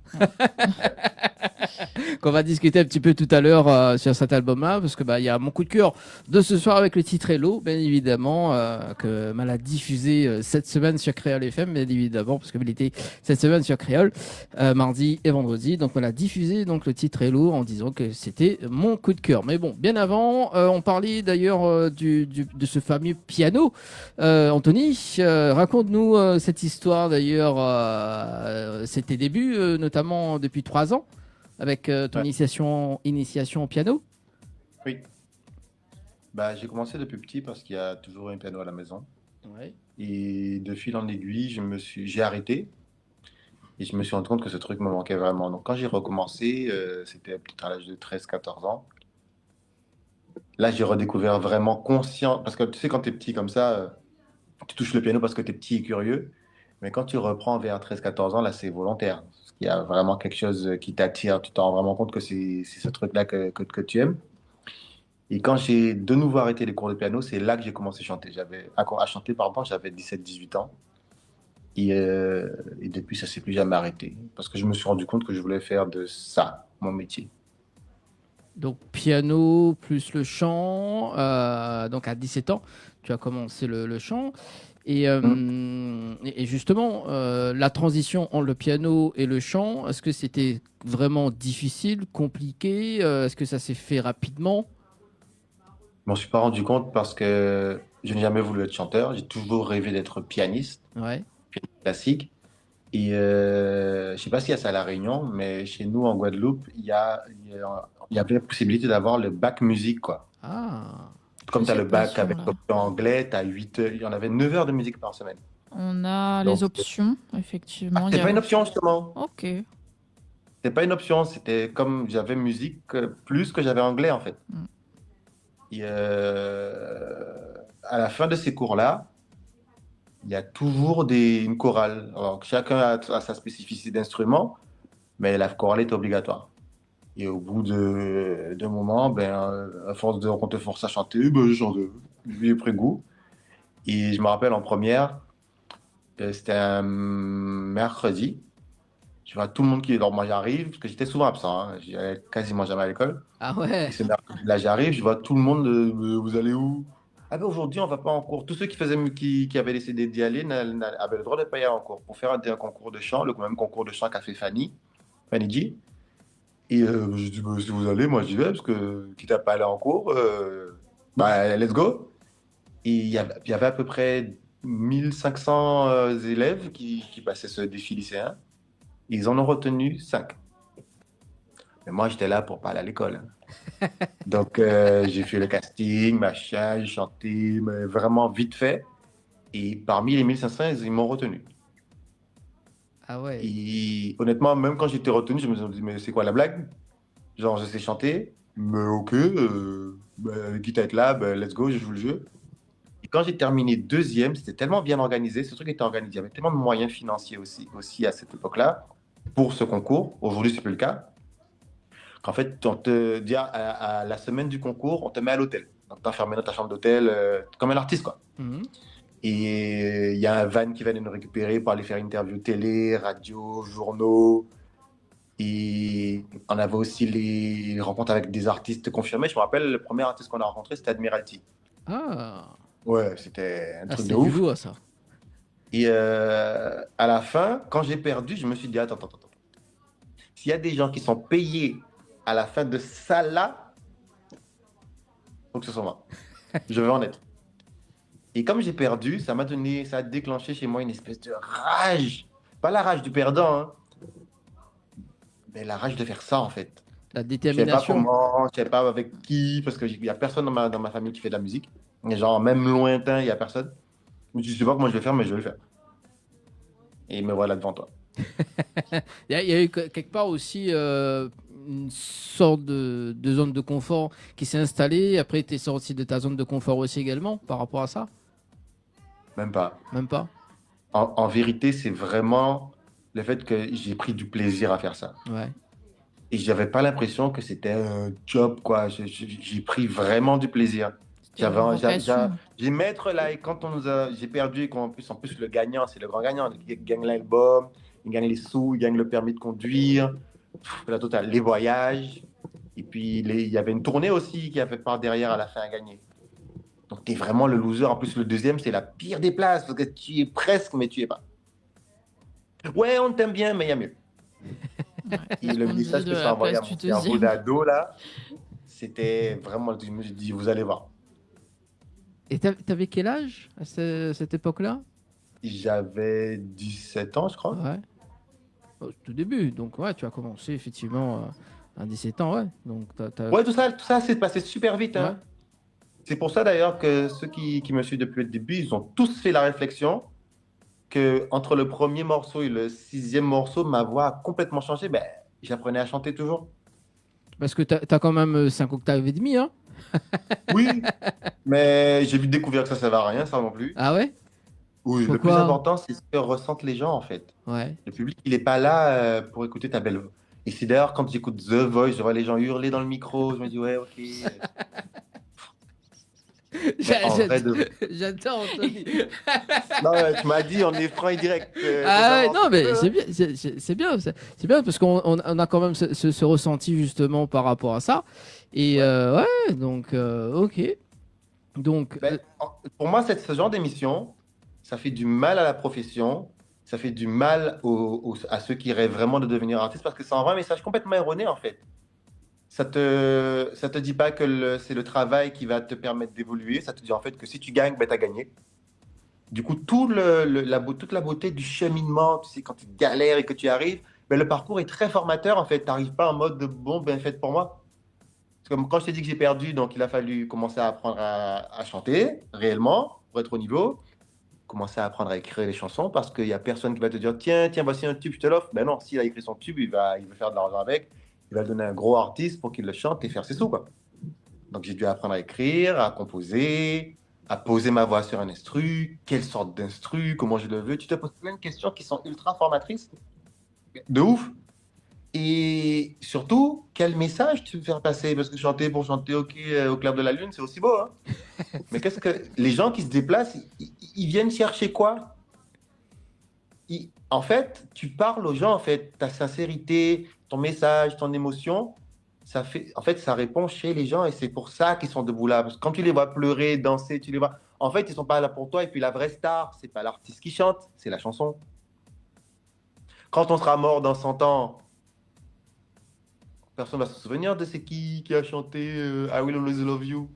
Qu'on va discuter un petit peu tout à l'heure sur cet album-là, parce que il y a mon coup de cœur de ce soir avec le titre Hello, bien évidemment, que Mal a diffusé cette semaine sur Créole FM, bien évidemment, parce qu'il était cette semaine sur Créole, mardi et vendredi. Donc Mal a diffusé donc le titre Hello en disant que c'était mon coup de cœur. Mais bon, bien avant, on parlait d'ailleurs de ce fameux piano. Anthony, raconte-nous cette histoire d'ailleurs. C'était début, notamment depuis 3 ans. Avec ton initiation au piano? Oui. J'ai commencé depuis petit parce qu'il y a toujours un piano à la maison. Ouais. Et de fil en aiguille, j'ai arrêté. Et je me suis rendu compte que ce truc me manquait vraiment. Donc quand j'ai recommencé, c'était peut-être à l'âge de 13-14 ans. Là, j'ai redécouvert vraiment conscient. Parce que tu sais, quand tu es petit comme ça, tu touches le piano parce que tu es petit et curieux. Mais quand tu reprends vers 13-14 ans, là, c'est volontaire. Il y a vraiment quelque chose qui t'attire. Tu t'en rends vraiment compte que c'est ce truc-là que tu aimes. Et quand j'ai de nouveau arrêté les cours de piano, c'est là que j'ai commencé à chanter. À chanter, pardon, j'avais 17-18 ans. Et depuis, ça ne s'est plus jamais arrêté. Parce que je me suis rendu compte que je voulais faire de ça mon métier. Donc, piano plus le chant. Donc, à 17 ans, tu as commencé le chant. Et justement, la transition entre le piano et le chant, est-ce que c'était vraiment difficile, compliqué? Est-ce que ça s'est fait rapidement? Je m'en suis pas rendu compte parce que je n'ai jamais voulu être chanteur. J'ai toujours rêvé d'être pianiste, pianiste classique. Et je sais pas s'il y a ça à La Réunion, mais chez nous en Guadeloupe, il y avait la possibilité d'avoir le bac musique, quoi. Ah. Comme tu as le bac avec l'option anglais, tu as 8 heures, il y en avait 9 heures de musique par semaine. On a les options, effectivement. C'est pas une option, justement. Ok. c'était pas une option, c'était comme j'avais musique plus que j'avais anglais en fait. Et à la fin de ces cours-là, il y a toujours une chorale. Alors, chacun a sa spécificité d'instrument, mais la chorale est obligatoire. Et au bout d'un moment, à force qu'on te force à chanter, je chante. J'ai pris goût. Et je me rappelle en première, c'était un mercredi. Je vois tout le monde qui est. Alors, moi, j'arrive, parce que j'étais souvent absent, hein. J'allais quasiment jamais à l'école. Ah ouais. Et ce mercredi-là, j'arrive, je vois tout le monde, vous allez où? Ah ben aujourd'hui, on va pas en cours. Tous ceux qui avaient décidé d'y aller avaient le droit de pas y aller en cours. Pour faire un concours de chant, le même concours de chant qu'a fait Fanny G. Et je dis, si vous allez, moi j'y vais, parce que quitte à pas aller en cours, let's go. Et il y avait à peu près 1500 élèves qui passaient ce défi lycéen. Ils en ont retenu 5. Mais moi, j'étais là pour pas aller à l'école. Donc, j'ai fait le casting, machin, j'ai chanté, mais vraiment vite fait. Et parmi les 1500, ils m'ont retenu. Ah ouais. Et honnêtement, même quand j'étais retenu, je me suis dit, mais c'est quoi la blague? Genre, je sais chanter, mais ok, quitte à être là, let's go, je joue le jeu. Et quand j'ai terminé deuxième, c'était tellement bien organisé, ce truc était organisé, il y avait tellement de moyens financiers aussi à cette époque-là, pour ce concours. Aujourd'hui, c'est plus le cas. Qu'en fait, on te dit à la semaine du concours, on te met à l'hôtel. Donc, t'es enfermé dans ta chambre d'hôtel, comme un artiste, quoi. Et il y a un van qui va nous récupérer pour aller faire interview télé, radio, journaux. Et on avait aussi les rencontres avec des artistes confirmés. Je me rappelle, le premier artiste qu'on a rencontré, c'était Admiralty. Ah. Ouais, c'était un truc de ouf. ouf. Lourd, ça. Et à la fin, quand j'ai perdu, je me suis dit, attends. S'il y a des gens qui sont payés à la fin de ça là, faut que ce soit moi. Je veux en être. Et comme j'ai perdu, ça a déclenché chez moi une espèce de rage. Pas la rage du perdant, hein, mais la rage de faire ça en fait. La détermination. Je sais pas comment, je sais pas avec qui, parce qu'il y a personne dans ma famille qui fait de la musique. Et genre même lointain, il y a personne. Je sais pas comment je vais faire, mais je vais le faire. Et me voilà devant toi. Il y a eu quelque part aussi une sorte de zone de confort qui s'est installée. Après, tu es sorti de ta zone de confort aussi également par rapport à ça? Même pas. Même pas. En vérité, c'est vraiment le fait que j'ai pris du plaisir à faire ça. Ouais. Et j'avais pas l'impression que c'était un job, quoi. J'ai pris vraiment du plaisir. J'ai maître là, et quand j'ai perdu, et en plus le gagnant, c'est le grand gagnant. Il gagne l'album, il gagne les sous, il gagne le permis de conduire, la totale, les voyages. Et puis il y avait une tournée aussi qui a fait part derrière à la fin à gagner. Donc t'es vraiment le loser. En plus le deuxième, c'est la pire des places parce que tu y es presque, mais tu y es pas. Ouais, on t'aime bien, mais il y a mieux. Et le message que ça envoyé à mon cerveau d'ado là, c'était vraiment, je me suis dit, vous allez voir. Et t'avais quel âge à cette époque-là? J'avais 17 ans, je crois. Ouais. Au tout début. Donc, ouais, tu as commencé effectivement à 17 ans, ouais. Donc, ouais, tout ça s'est passé super vite. Hein. Ouais. C'est pour ça d'ailleurs que ceux qui me suivent depuis le début, ils ont tous fait la réflexion que entre le premier morceau et le 6e morceau, ma voix a complètement changé. J'apprenais à chanter toujours. Parce que t'as quand même 5 octaves et demi, hein? Oui, mais j'ai vite découvert que ça ne servait à rien, ça non plus. Ah ouais? Oui, le plus important, c'est ce que ressentent les gens, en fait. Ouais. Le public, il n'est pas là pour écouter ta belle voix. Et c'est d'ailleurs, quand j'écoute The Voice, je vois les gens hurler dans le micro, je me dis, ouais, ok. J'adore, Anthony. Non, tu m'as dit, on est franc et direct. Non, mais c'est bien parce qu'on a quand même ce ressenti justement par rapport à ça. Et ouais, donc, ok. Donc, pour moi, ce genre d'émission, ça fait du mal à la profession, ça fait du mal à ceux qui rêvent vraiment de devenir artiste parce que ça envoie un message complètement erroné en fait. Ça te dit pas que c'est le travail qui va te permettre d'évoluer. Ça te dit en fait que si tu gagnes, t'as gagné. Du coup, toute la beauté du cheminement, tu sais, quand tu galères et que tu arrives, le parcours est très formateur en fait. Tu n'arrives pas en mode de bon, faites pour moi. Parce que quand je t'ai dit que j'ai perdu, donc il a fallu commencer à apprendre à chanter réellement pour être au niveau. commencer à apprendre à écrire les chansons parce qu'il n'y a personne qui va te dire tiens, voici un tube, je te l'offre. Ben non, s'il a écrit son tube, il va faire de l'argent avec, il va le donner à un gros artiste pour qu'il le chante et faire ses sous, quoi. Donc j'ai dû apprendre à écrire, à composer, à poser ma voix sur un instru, quelle sorte d'instru, comment je le veux. Tu te poses plein de questions qui sont ultra formatrices, de ouf. Et surtout, quel message tu veux faire passer? Parce que chanter pour chanter au clair de la lune, c'est aussi beau, hein. Mais qu'est-ce que les gens qui se déplacent, ils viennent chercher quoi? En fait, tu parles aux gens, en fait, ta sincérité, ton message, ton émotion, ça répond chez les gens et c'est pour ça qu'ils sont debout là. Parce que quand tu les vois pleurer, danser, tu les vois. En fait, ils sont pas là pour toi. Et puis la vraie star, c'est pas l'artiste qui chante, c'est la chanson. Quand on sera mort dans 100 ans, personne va se souvenir de c'est qui a chanté I Will Always Love You.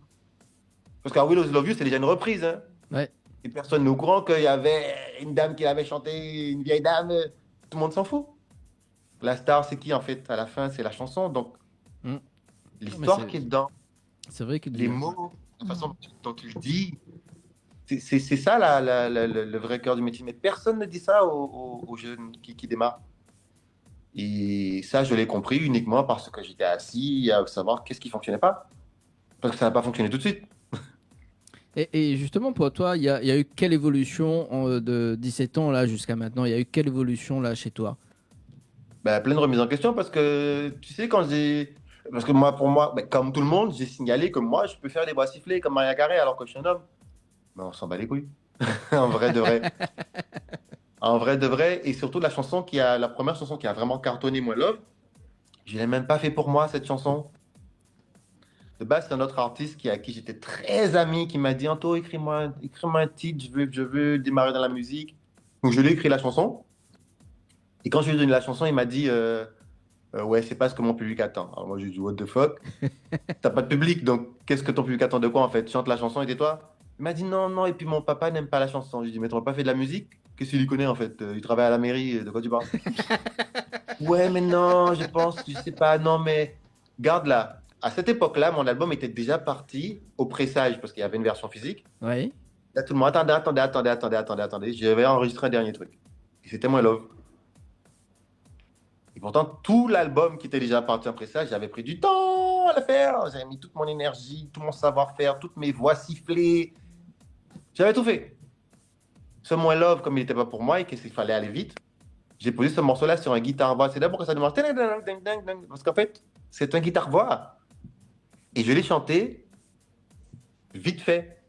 Parce qu'I Will Always Love You, c'est déjà une reprise. Hein. Ouais. Et personne n'est au courant qu'il y avait une dame qui l'avait chanté, une vieille dame. Tout le monde s'en fout. La star, c'est qui en fait? À la fin, c'est la chanson. Donc, l'histoire qui est dedans. C'est vrai que les mots, la façon dont tu le dis, c'est ça le vrai cœur du métier. Mais personne ne dit ça aux jeunes qui démarrent. Et ça, je l'ai compris uniquement parce que j'étais assis à savoir qu'est-ce qui ne fonctionnait pas. Parce que ça n'a pas fonctionné tout de suite. Et justement, pour toi, il y a eu quelle évolution de 17 ans là jusqu'à maintenant? Il y a eu quelle évolution là chez toi? Plein de remises en question parce que, tu sais, parce que pour moi, comme tout le monde, j'ai signalé que moi, je peux faire des voix sifflées comme Maria Carey alors que je suis un homme. Mais on s'en bat les couilles. En vrai de vrai. En vrai de vrai. Et surtout, la première chanson qui a vraiment cartonné, Moi Love, je ne l'ai même pas fait pour moi, cette chanson. De base, c'est un autre artiste à qui j'étais très ami qui m'a dit Anto, écris-moi un titre, je veux démarrer dans la musique. Donc, je lui ai écrit la chanson. Et quand je lui ai donné la chanson, il m'a dit ouais, c'est pas ce que mon public attend. Alors moi, j'ai dit what the fuck? T'as pas de public, donc qu'est-ce que ton public attend de quoi en fait? Chante la chanson et tais-toi. Il m'a dit non, et puis mon papa n'aime pas la chanson. J'ai dit mais t'aurais pas fait de la musique? Qu'est-ce qu'il y connaît en fait? Il travaille à la mairie, de quoi tu parles? Ouais, mais non, je pense, je sais pas, non, mais garde là. À cette époque-là, mon album était déjà parti au pressage parce qu'il y avait une version physique. Oui. Là, tout le monde attendez. J'avais enregistré un dernier truc. Et c'était Moi Love. Et pourtant, tout l'album qui était déjà parti en pressage, j'avais pris du temps à le faire. J'avais mis toute mon énergie, tout mon savoir-faire, toutes mes voix sifflées. J'avais tout fait. Ce Moi Love, comme il n'était pas pour moi et qu'il fallait aller vite, j'ai posé ce morceau-là sur un guitare-voix. C'est d'abord que ça demande... Parce qu'en fait, c'est un guitare-voix. Et je l'ai chanté vite fait.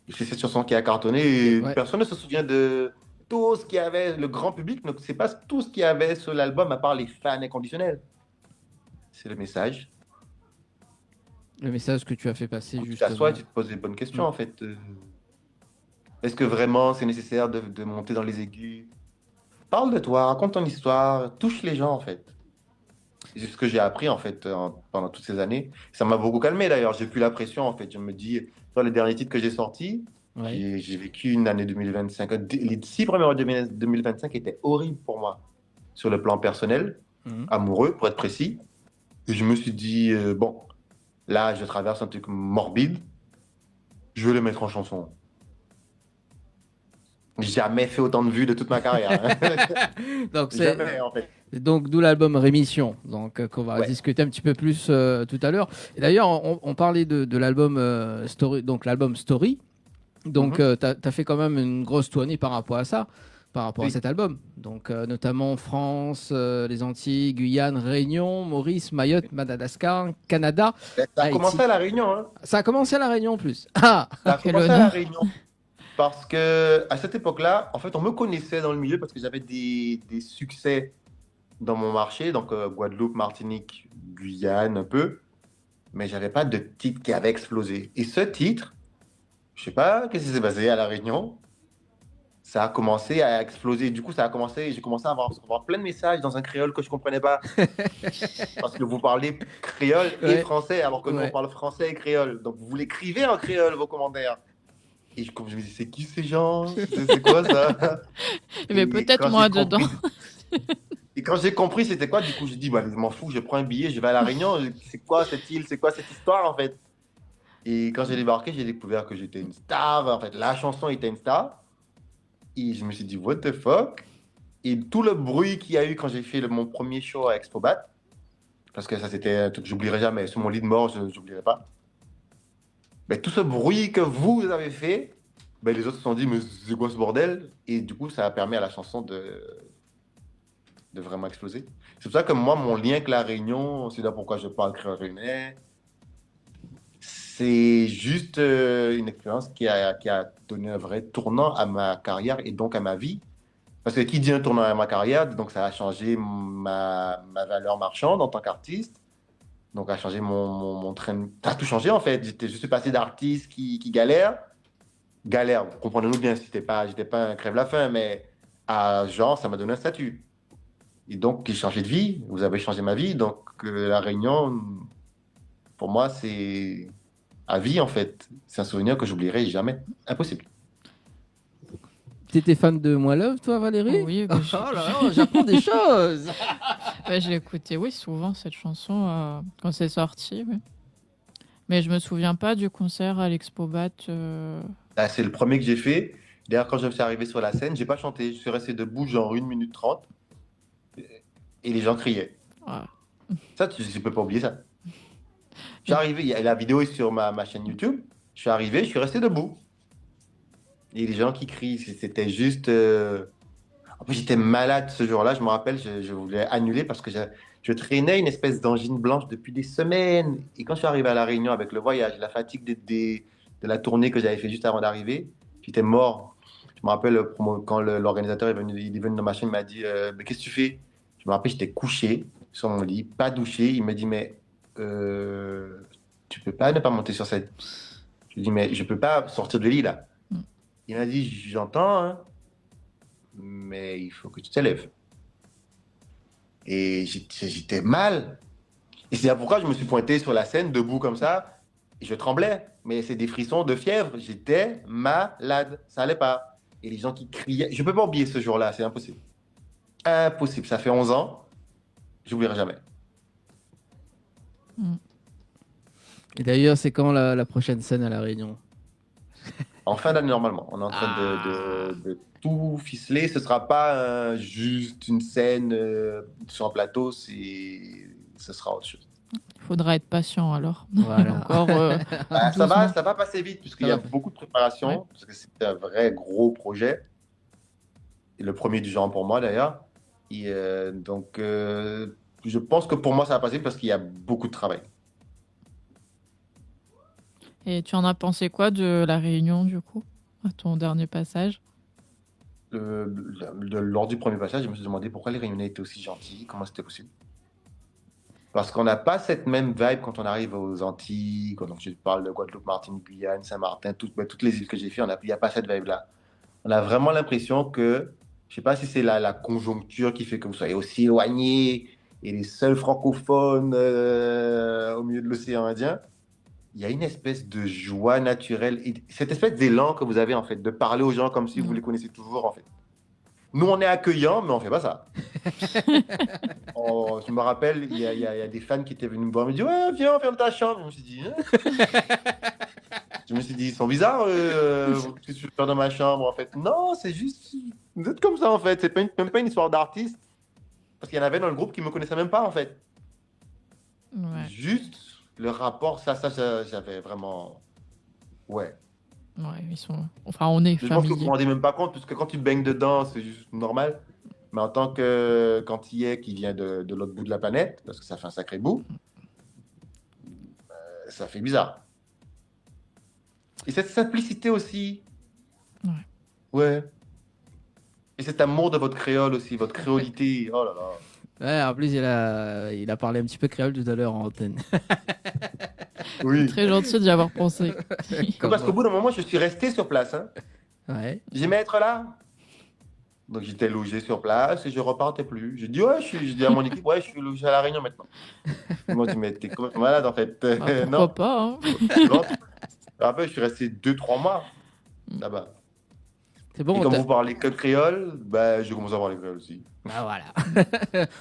C'est cette chanson qui a cartonné et personne ne se souvient de tout ce qu'il y avait, le grand public. Donc, c'est pas tout ce qu'il y avait sur l'album à part les fans inconditionnels. C'est le message. Le message que tu as fait passer justement. Tu justement. t'assois et tu te poses des bonnes questions en fait. Est-ce que vraiment c'est nécessaire de monter dans les aigus? Parle de toi, raconte ton histoire, touche les gens en fait. C'est ce que j'ai appris en fait pendant toutes ces années. Ça m'a beaucoup calmé d'ailleurs. J'ai plus la pression en fait. Je me dis, sur les derniers titres que j'ai sortis, j'ai vécu une année 2025. Les 6 premiers mois de 2025 étaient horribles pour moi sur le plan personnel, amoureux pour être précis. Et je me suis dit bon, là je traverse un truc morbide. Je vais le mettre en chanson. Jamais fait autant de vues de toute ma carrière. Donc jamais en fait. Donc d'où l'album Rémission, donc qu'on va discuter un petit peu plus tout à l'heure. Et d'ailleurs, on parlait de l'album Story, donc l'album Story. Donc tu as fait quand même une grosse tournée par rapport à ça, par rapport à cet album. Donc notamment France, les Antilles, Guyane, Réunion, Maurice, Mayotte, Madagascar, Canada. Ça a commencé à la Réunion. Hein. Ça a commencé à la Réunion en plus. Ah, ça a commencé à la Réunion. Parce que à cette époque-là, en fait, on me connaissait dans le milieu parce que j'avais des succès dans mon marché, donc Guadeloupe, Martinique, Guyane, un peu, mais j'avais pas de titre qui avait explosé. Et ce titre, je sais pas qu'est-ce qui s'est passé à La Réunion, ça a commencé à exploser. Du coup, j'ai commencé à avoir plein de messages dans un créole que je comprenais pas. Parce que vous parlez créole et français, alors que nous, on parle français et créole. Donc, vous l'écrivez en créole, vos commentaires. Et comme je me dis, c'est qui ces gens? C'est quoi ça? Mais peut-être moi dedans. Et quand j'ai compris c'était quoi, du coup, j'ai dit, je m'en fous, je prends un billet, je vais à La Réunion. C'est quoi cette île? C'est quoi cette histoire, en fait? Et quand j'ai débarqué, j'ai découvert que j'étais une star. En fait, la chanson était une star. Et je me suis dit, what the fuck? Et tout le bruit qu'il y a eu quand j'ai fait mon premier show à Expobat, parce que ça, c'était un truc que j'oublierai jamais. Sur mon lit de mort, je n'oublierai pas. Mais tout ce bruit que vous avez fait, ben, les autres se sont dit, mais c'est quoi ce bordel? Et du coup, ça a permis à la chanson de vraiment exploser. C'est pour ça que moi, mon lien avec La Réunion, c'est là pourquoi je parle créole réunionnais. C'est juste une expérience qui a donné un vrai tournant à ma carrière et donc à ma vie. Parce que qui dit un tournant à ma carrière, donc ça a changé ma valeur marchande en tant qu'artiste. Donc ça a changé mon train. Ça a tout changé en fait. Je suis passé d'artiste qui galère, comprenez-nous bien, j'étais pas un crève-la-faim, mais à genre, ça m'a donné un statut. Et donc, j'ai changé de vie, vous avez changé ma vie. Donc, La Réunion, pour moi, c'est à vie en fait. C'est un souvenir que j'oublierai jamais. Impossible. T'étais fan de Moi Love, toi, Valérie? Oui. Oh là là, j'apprends des choses. Je l'ai écouté, oui, souvent cette chanson quand c'est sorti. Oui. Mais je me souviens pas du concert à l'Expobat. Ah, c'est le premier que j'ai fait. D'ailleurs, quand je suis arrivé sur la scène, j'ai pas chanté. Je suis resté debout genre 1 minute 30 et les gens criaient. Ouais. Ça, je peux pas oublier ça. Je suis arrivé, la vidéo est sur ma chaîne YouTube. Je suis arrivé, je suis resté debout. Et les gens qui crient, c'était juste... En plus, j'étais malade ce jour-là, je me rappelle, je voulais annuler parce que je traînais une espèce d'angine blanche depuis des semaines. Et quand je suis arrivé à La Réunion avec le voyage, la fatigue de la tournée que j'avais fait juste avant d'arriver, j'étais mort. Je me rappelle quand l'organisateur est venu dans ma chaîne, il m'a dit mais qu'est-ce que tu fais? Je me rappelle, j'étais couché sur mon lit, pas douché. Il m'a dit mais tu peux pas ne pas monter sur scène. Je lui ai dit mais je peux pas sortir de lit là. Il m'a dit j'entends, hein, mais il faut que tu t'élèves. Et j'étais mal. Et c'est pourquoi je me suis pointé sur la scène, debout comme ça, et je tremblais. Mais c'est des frissons de fièvre. J'étais malade. Ça allait pas. Et les gens qui criaient. Je peux pas oublier ce jour-là, c'est impossible. Impossible. Ça fait 11 ans. J'oublierai jamais. Et d'ailleurs, c'est quand la prochaine scène à La Réunion? En fin d'année, normalement. On est en train de tout ficeler. Ce sera pas juste une scène sur un plateau. Ce sera autre chose. Il faudra être patient alors. Voilà. Encore, ça va passer vite puisqu'il y a beaucoup de préparation. Ouais. Parce que c'est un vrai gros projet. Et le premier du genre pour moi d'ailleurs. Et donc, je pense que pour moi, ça va passer parce qu'il y a beaucoup de travail. Et tu en as pensé quoi de La Réunion, du coup, à ton dernier passage? Lors du premier passage, je me suis demandé pourquoi les Réunionnais étaient aussi gentils, comment c'était possible. Parce qu'on n'a pas cette même vibe quand on arrive aux Antilles, quand je parle de Guadeloupe, Martinique, Guyane, Saint-Martin, toutes les îles que j'ai fait, il n'y a pas cette vibe-là. On a vraiment l'impression que, je ne sais pas si c'est la conjoncture qui fait que vous soyez aussi éloignés et les seuls francophones au milieu de l'océan Indien. Il y a une espèce de joie naturelle, et cette espèce d'élan que vous avez en fait, de parler aux gens comme si vous les connaissez toujours en fait. Nous, on est accueillants, mais on ne fait pas ça. Je me rappelle, il y a des fans qui étaient venus me voir, me dire ouais, viens, ferme ta chambre. Je me suis dit, ils sont bizarres, qu'est-ce que tu veux faire dans ma chambre en fait? Non, c'est juste, vous êtes comme ça en fait, c'est même pas une histoire d'artiste. Parce qu'il y en avait dans le groupe qui ne me connaissaient même pas en fait. Ouais. Juste le rapport, ça j'avais vraiment... Ouais. Ouais, ils sont... Enfin, on est Je pense que vous ne familiers. vous rendez même pas compte, parce que quand tu baignes dedans, c'est juste normal. Mais en tant que Antillais qui vient de l'autre bout de la planète, parce que ça fait un sacré bout, ça fait bizarre. Et cette simplicité aussi. Ouais. Ouais. Et cet amour de votre créole aussi, votre créolité. Oh là là. Ouais, en plus, il a parlé un petit peu créole tout à l'heure en antenne. Oui. Très gentil d'y avoir pensé. Parce qu'au bout d'un moment, je suis resté sur place. Hein. Ouais. J'aimais être là. Donc j'étais logé sur place et je repartais plus. Je dis ouais, je dis à mon équipe, ouais, je suis logé à La Réunion maintenant. Ils m'ont dit mais t'es complètement malade en fait. Pourquoi non. pas hein. Après, je suis resté 2-3 mois là-bas. C'est bon. Et comme vous parlez que créole, bah, je commence à parler créole aussi. Ah voilà.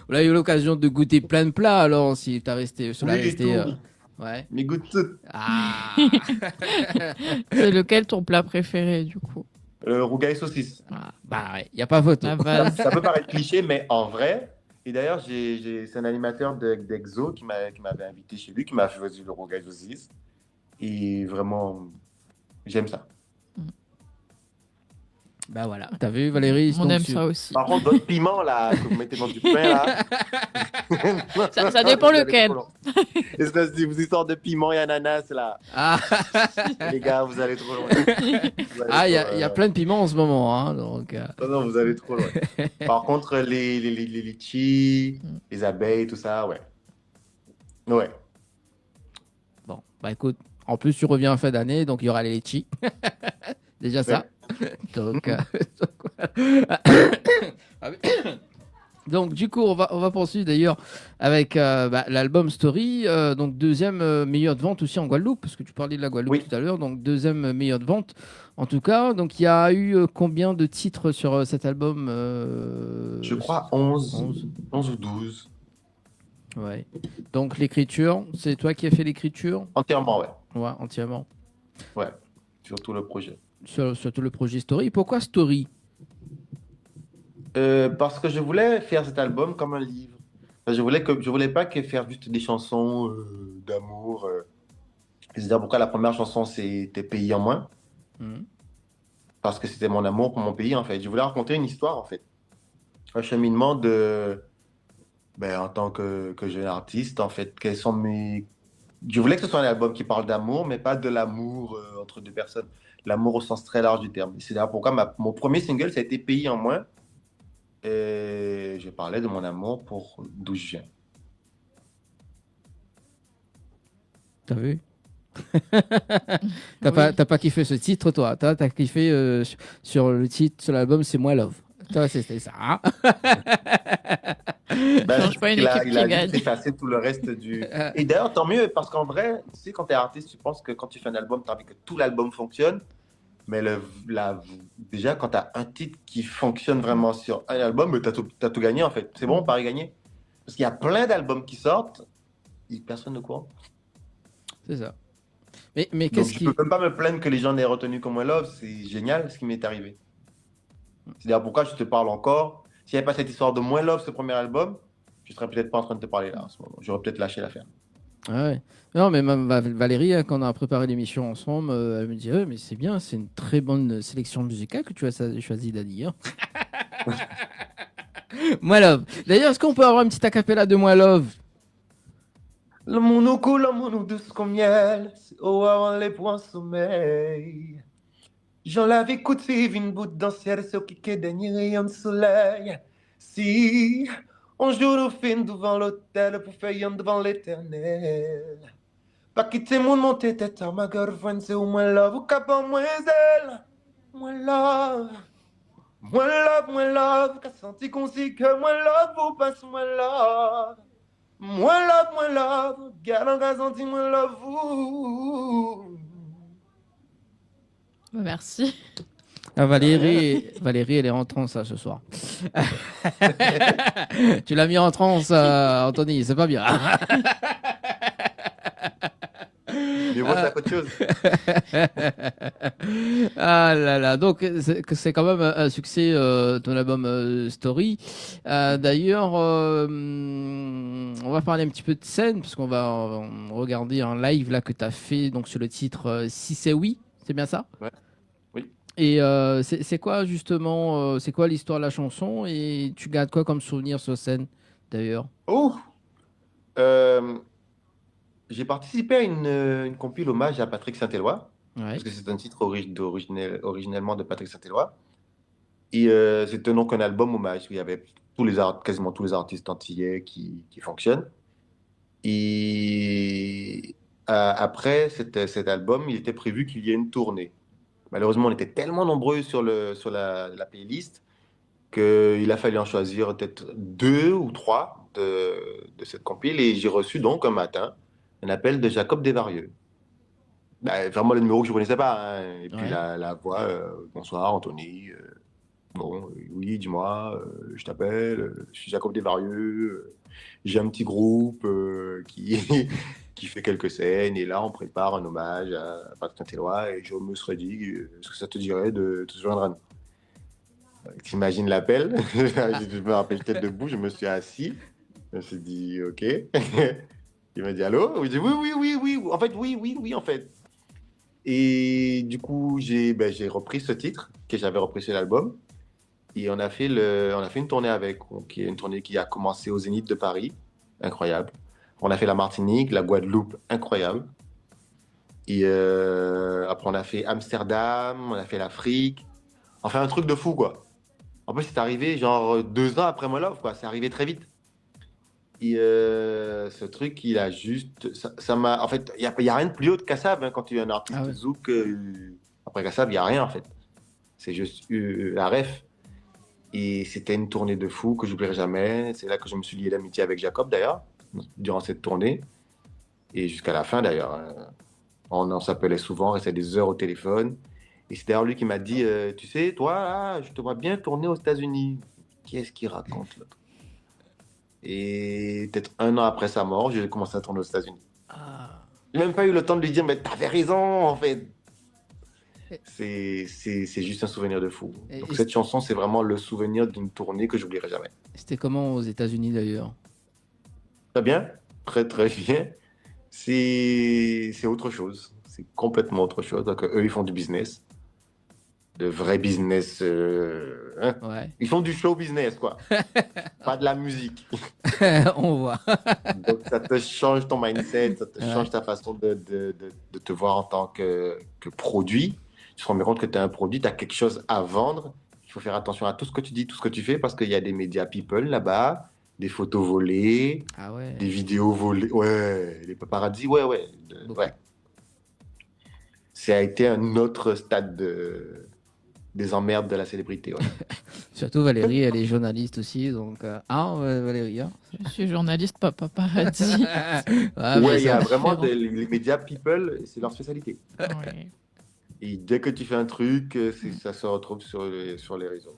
On a eu l'occasion de goûter plein de plats alors si t'as resté. Oui, resté, tout. Ouais. Mais goûte tout. Ah. C'est lequel ton plat préféré, du coup? Rougail saucisse. Bah ouais, il n'y a pas photo. La base. Ça peut paraître cliché, mais en vrai. Et d'ailleurs, c'est un animateur d'Exo qui m'avait invité chez lui, qui m'a choisi le rougail saucisse. Et vraiment, j'aime ça. Bah voilà, t'as vu Valérie? On aime ça aussi. Par contre, d'autres piments là, que vous mettez dans du pain là. Ça dépend lequel. Espèce de vous histoires de piment et ananas là. Ah. Les gars, vous allez trop loin. Ah, il y a plein de piments en ce moment, hein, donc. Non, vous allez trop loin. Par contre, les litchis, les abeilles, tout ça, ouais. Ouais. Bon, bah écoute, en plus tu reviens en fin d'année, donc il y aura les litchis. Déjà ça. Donc, donc du coup, on va poursuivre d'ailleurs avec l'album Story, donc deuxième meilleure de vente aussi en Guadeloupe, parce que tu parlais de la Guadeloupe tout à l'heure, donc deuxième meilleure de vente en tout cas. Donc il y a eu combien de titres sur cet album Je crois 11 ou 12. Ouais. Donc l'écriture, c'est toi qui as fait l'écriture? Entièrement, ouais. Ouais, entièrement. Ouais, sur tout le projet. Sur tout le projet Story. Pourquoi Story? Parce que je voulais faire cet album comme un livre. Enfin, je voulais pas que faire juste des chansons d'amour. C'est-à-dire pourquoi la première chanson c'était Pays en moins. Parce que c'était mon amour pour mon pays en fait. Je voulais raconter une histoire en fait. Un cheminement en tant que jeune artiste en fait. Quels sont mes... Je voulais que ce soit un album qui parle d'amour, mais pas de l'amour entre deux personnes. L'amour au sens très large du terme. C'est d'ailleurs pourquoi mon premier single, ça a été Pays en moins. Et je parlais de mon amour pour d'où je viens. T'as vu? T'as pas kiffé ce titre, toi? T'as kiffé sur le titre, sur l'album, c'est Moi Love. Toi, c'était ça. Hein? Change pas une équipe qui gagne. Il a effacé tout le reste du... Et d'ailleurs, tant mieux, parce qu'en vrai, tu sais, quand tu es artiste, tu penses que quand tu fais un album, tu as envie que tout l'album fonctionne. Mais déjà, quand tu as un titre qui fonctionne vraiment sur un album, tu as tout gagné, en fait. C'est bon, pari gagné. Parce qu'il y a plein d'albums qui sortent et personne ne court. C'est ça. Mais qu'est-ce qui... Je peux même pas me plaindre que les gens n'aient retenu comme One Love. C'est génial ce qui m'est arrivé. C'est d'ailleurs pourquoi je te parle encore. S'il n'y avait pas cette histoire de Moins Love, ce premier album, je serais peut-être pas en train de te parler là en ce moment. J'aurais peut-être lâché l'affaire. Ah ouais. Non, mais même Valérie, hein, quand on a préparé l'émission ensemble, elle me dit mais c'est bien, c'est une très bonne sélection musicale que tu as choisi Dani. Hein. Moi Love. D'ailleurs, est-ce qu'on peut avoir une petite acapella de Moi Love? Le monde coule, le monde douce comme miel, oh avant les points sommeil. J'en l'avais coûté une bout dans ciel sur qui dernier rayon de soleil. Si on joue au film devant l'hôtel pour faire devant l'éternel. Pas quitter mon monter tête à ma girlfriend, c'est au moins love ou capant moins elle. Moins love. Moins love, qu'a senti qu'on sait que moins love vous passe moins love. Moins love, galant qu'a senti moins love vous. Merci. Ah, Valérie, elle est en transe ce soir. Tu l'as mis en transe, Anthony, c'est pas bien. Mais moi, c'est autre chose. Ah là là, donc c'est quand même un succès ton album Story. D'ailleurs, on va parler un petit peu de scène parce qu'on va regarder un live là que tu as fait donc sur le titre Si c'est oui, c'est bien ça? Ouais. Oui. Et c'est quoi justement, c'est quoi l'histoire de la chanson et tu gardes quoi comme souvenir sur scène d'ailleurs? Oh, j'ai participé à une compile hommage à Patrick Saint-Éloi, parce que c'est un titre originellement de Patrick Saint-Éloi. Et c'était donc un album hommage où il y avait quasiment tous les artistes antillais qui fonctionnent. Et après cet album, il était prévu qu'il y ait une tournée. Malheureusement, on était tellement nombreux sur la playlist qu'il a fallu en choisir peut-être 2 ou 3 de cette compile. Et j'ai reçu donc un matin un appel de Jacob Desvarieux. Vraiment le numéro que je ne connaissais pas. Hein. Et puis la voix, bonsoir Anthony. Oui, dis-moi, je t'appelle, je suis Jacob Desvarieux. J'ai un petit groupe qui qui fait quelques scènes. Et là, on prépare un hommage à Patrick Saint-Éloi. Et je me serais dit, est-ce que ça te dirait de te joindre à nous? T'imagines l'appel? Je me rappelle, j'étais debout, je me suis assis. Je me suis dit, OK. Il m'a dit, allô? Je dis, oui. En fait, oui, en fait. Et du coup, j'ai repris ce titre que j'avais repris sur l'album. Et on a fait une tournée avec, qui est une tournée qui a commencé au Zénith de Paris, incroyable. On a fait la Martinique, la Guadeloupe, incroyable. Et après, on a fait Amsterdam, on a fait l'Afrique. On a fait un truc de fou, quoi. En plus, c'est arrivé genre 2 ans après My Love, quoi. C'est arrivé très vite. Et ce truc, il a juste... Ça m'a... En fait, il y a rien de plus haut que Kassav, hein, quand tu es un artiste zouk. Après Kassav, il n'y a rien, en fait. C'est juste la ref. Et c'était une tournée de fou que j'oublierai jamais. C'est là que je me suis lié d'amitié avec Jacob, d'ailleurs, durant cette tournée. Et jusqu'à la fin, d'ailleurs. On s'appelait souvent, on restait des heures au téléphone. Et c'est d'ailleurs lui qui m'a dit, tu sais, toi, là, je te vois bien tourner aux États-Unis. Qu'est-ce qu'il raconte, là? Et peut-être 1 an après sa mort, j'ai commencé à tourner aux États-Unis. J'ai même pas eu le temps de lui dire, mais t'avais raison, en fait. C'est juste un souvenir de fou. Donc cette chanson, c'est vraiment le souvenir d'une tournée que j'oublierai jamais. C'était comment aux États-Unis d'ailleurs? Très bien, très bien. C'est autre chose. C'est complètement autre chose. Donc eux, ils font du business. De vrai business. Ouais. Ils font du show business, quoi. Pas de la musique. On voit. Donc ça te change ton mindset, ça te change ta façon de te voir en tant que produit. Tu te rends compte que tu as un produit, tu as quelque chose à vendre. Il faut faire attention à tout ce que tu dis, tout ce que tu fais, parce qu'il y a des médias people là-bas, des photos volées, des vidéos volées. Ouais, les paparazzi, ouais. Ça a été un autre stade des emmerdes de la célébrité. Ouais. Surtout Valérie, elle est journaliste aussi, donc... Valérie, hein. Je suis journaliste, pas paparazzi. Il y a vraiment les médias people, c'est leur spécialité. Ouais. Et dès que tu fais un truc, ça se retrouve sur les réseaux.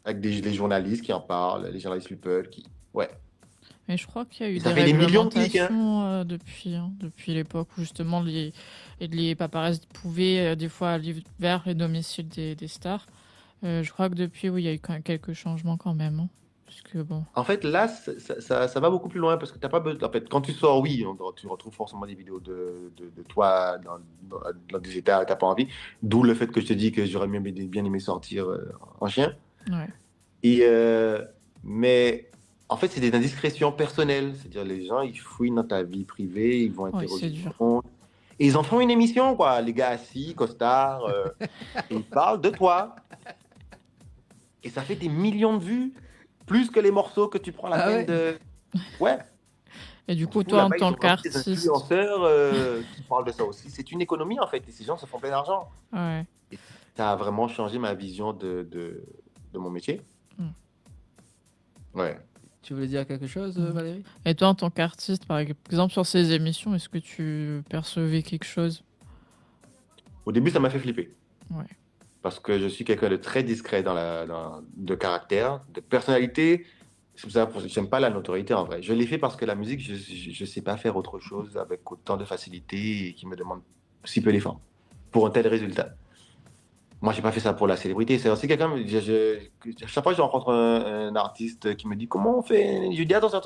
Avec les journalistes qui en parlent, les journalistes people qui... Ouais. Mais je crois qu'il y a eu ça des fait des millions de clics, réglementations depuis l'époque où justement les paparazzi pouvaient des fois aller vers les domiciles des stars. Je crois que depuis, oui, il y a eu quand même quelques changements quand même. Hein. Parce que, bon. En fait, là, ça va beaucoup plus loin parce que t'as pas besoin. En fait, quand tu sors, oui, tu retrouves forcément des vidéos de toi dans des états où t'as pas envie. D'où le fait que je te dis que j'aurais bien aimé sortir en chien. Ouais. Et mais en fait, c'est des indiscrétions personnelles. C'est-à-dire, les gens, ils fouillent dans ta vie privée, ils vont interroger tout le monde. Et ils en font une émission, quoi. Les gars assis, costards, et ils parlent de toi. Et ça fait des millions de vues, plus que les morceaux que tu prends la peine de... Ouais. Et du coup, toi, en tant qu'artiste... Des influenceurs qui parlent de ça aussi. C'est une économie, en fait, et ces gens se font plein d'argent. Ouais. Et ça a vraiment changé ma vision de mon métier. Ouais. Tu voulais dire quelque chose, Valérie? Et toi, en tant qu'artiste, par exemple, sur ces émissions, est-ce que tu percevais quelque chose? Au début, ça m'a fait flipper. Ouais. Parce que je suis quelqu'un de très discret de caractère, de personnalité. C'est pour ça que j'aime pas la notoriété, en vrai. Je l'ai fait parce que la musique, je sais pas faire autre chose avec autant de facilité et qui me demande si peu d'efforts pour un tel résultat. Moi, j'ai pas fait ça pour la célébrité. C'est aussi quelqu'un. Chaque fois que je rencontre un artiste qui me dit comment on fait, je dis attention.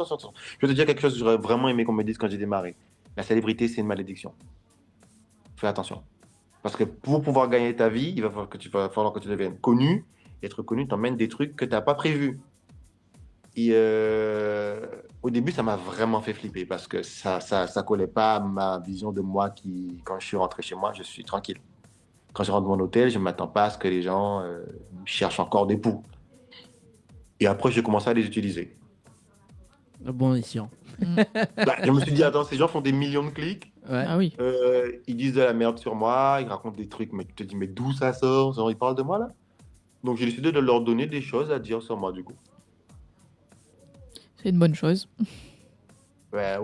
Je vais te dire quelque chose que j'aurais vraiment aimé qu'on me dise quand j'ai démarré. La célébrité, c'est une malédiction. Fais attention. Parce que pour pouvoir gagner ta vie, il va falloir que tu deviennes connu. Et être connu t'emmène des trucs que tu n'as pas prévus. Et au début, ça m'a vraiment fait flipper parce que ça collait pas à ma vision de moi qui, quand je suis rentré chez moi, je suis tranquille. Quand je rentre dans mon hôtel, je ne m'attends pas à ce que les gens cherchent encore des poux. Et après, j'ai commencé à les utiliser. Bon escient. Je me suis dit, attends, ces gens font des millions de clics. Ouais. Ah oui. Ils disent de la merde sur moi, ils racontent des trucs, mais tu te dis, mais d'où ça sort? Genre, ils parlent de moi, là? Donc, j'ai décidé de leur donner des choses à dire sur moi, du coup. C'est une bonne chose. Ouais,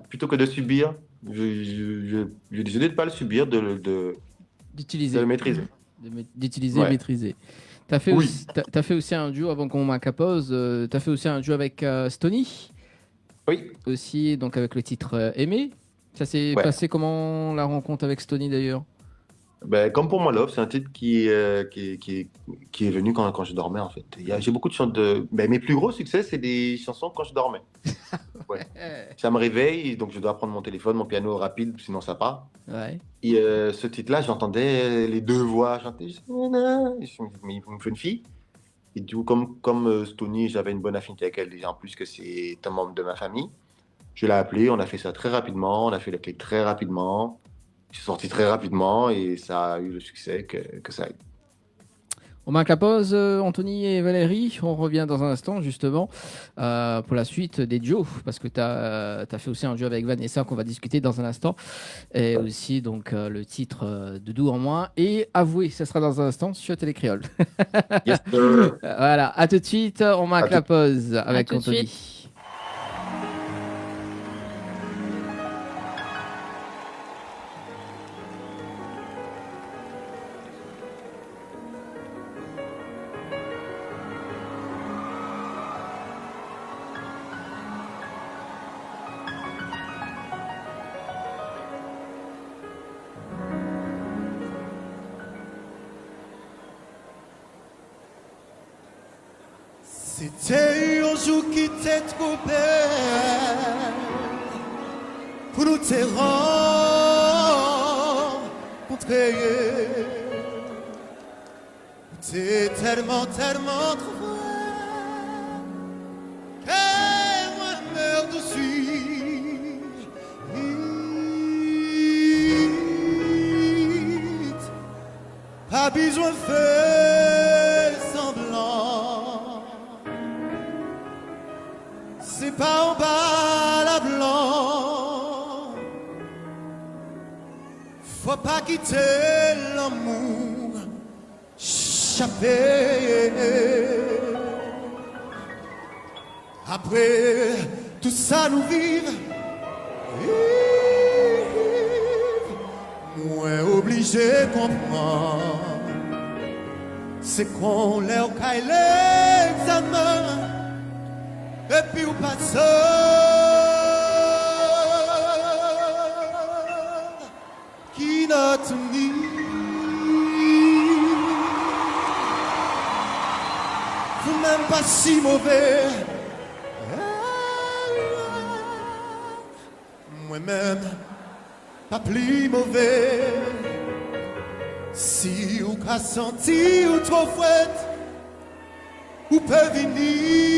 plutôt que de subir. J'ai décidé de ne pas le subir, d'utiliser. De le maîtriser. D'utiliser et maîtriser. T'as fait aussi un duo avant qu'on m'accapose. T'as fait aussi un duo avec Stony. Oui. Aussi, donc avec le titre Aimé. Ça s'est passé comment la rencontre avec Stony d'ailleurs? Ben, comme pour moi, Love, c'est un titre qui est venu quand je dormais, en fait. J'ai beaucoup de chansons mes plus gros succès, c'est des chansons quand je dormais. Ouais. Ça me réveille, donc je dois prendre mon téléphone, mon piano rapide, sinon ça part. Ouais. Et ce titre-là, j'entendais les deux voix chanter. Mais il me faut une fille. Et du coup, comme Stony, j'avais une bonne affinité avec elle déjà, en plus que c'est un membre de ma famille. Je l'ai appelé, on a fait ça très rapidement, on a fait le clip très rapidement. C'est sorti très rapidement et ça a eu le succès que ça a eu. On marque la pause, Anthony et Valérie. On revient dans un instant, justement, pour la suite des duos. Parce que tu as fait aussi un duo avec Vanessa qu'on va discuter dans un instant. Et aussi, donc, le titre de Doux en moins. Et Avoué, ça sera dans un instant sur Télécréole. Yes, sir. Voilà, à tout de suite. On marque la pause avec Anthony. C'était un jour qui t'est trop belle pour nous te rencontrer. T'es tellement, tellement trop vrai que moi meurs dessus. Pas besoin de faire semblant. C'est pas en bas la blanc. Faut pas quitter l'amour, échapper. Après tout ça nous vive, moins obligé de comprendre. C'est qu'on leur caille l'examen. Et puis on passe qui notre nid. Vous même pas si mauvais. Moi-même pas plus mauvais. Si ou qu'a senti ou trop fouette, ou peut venir.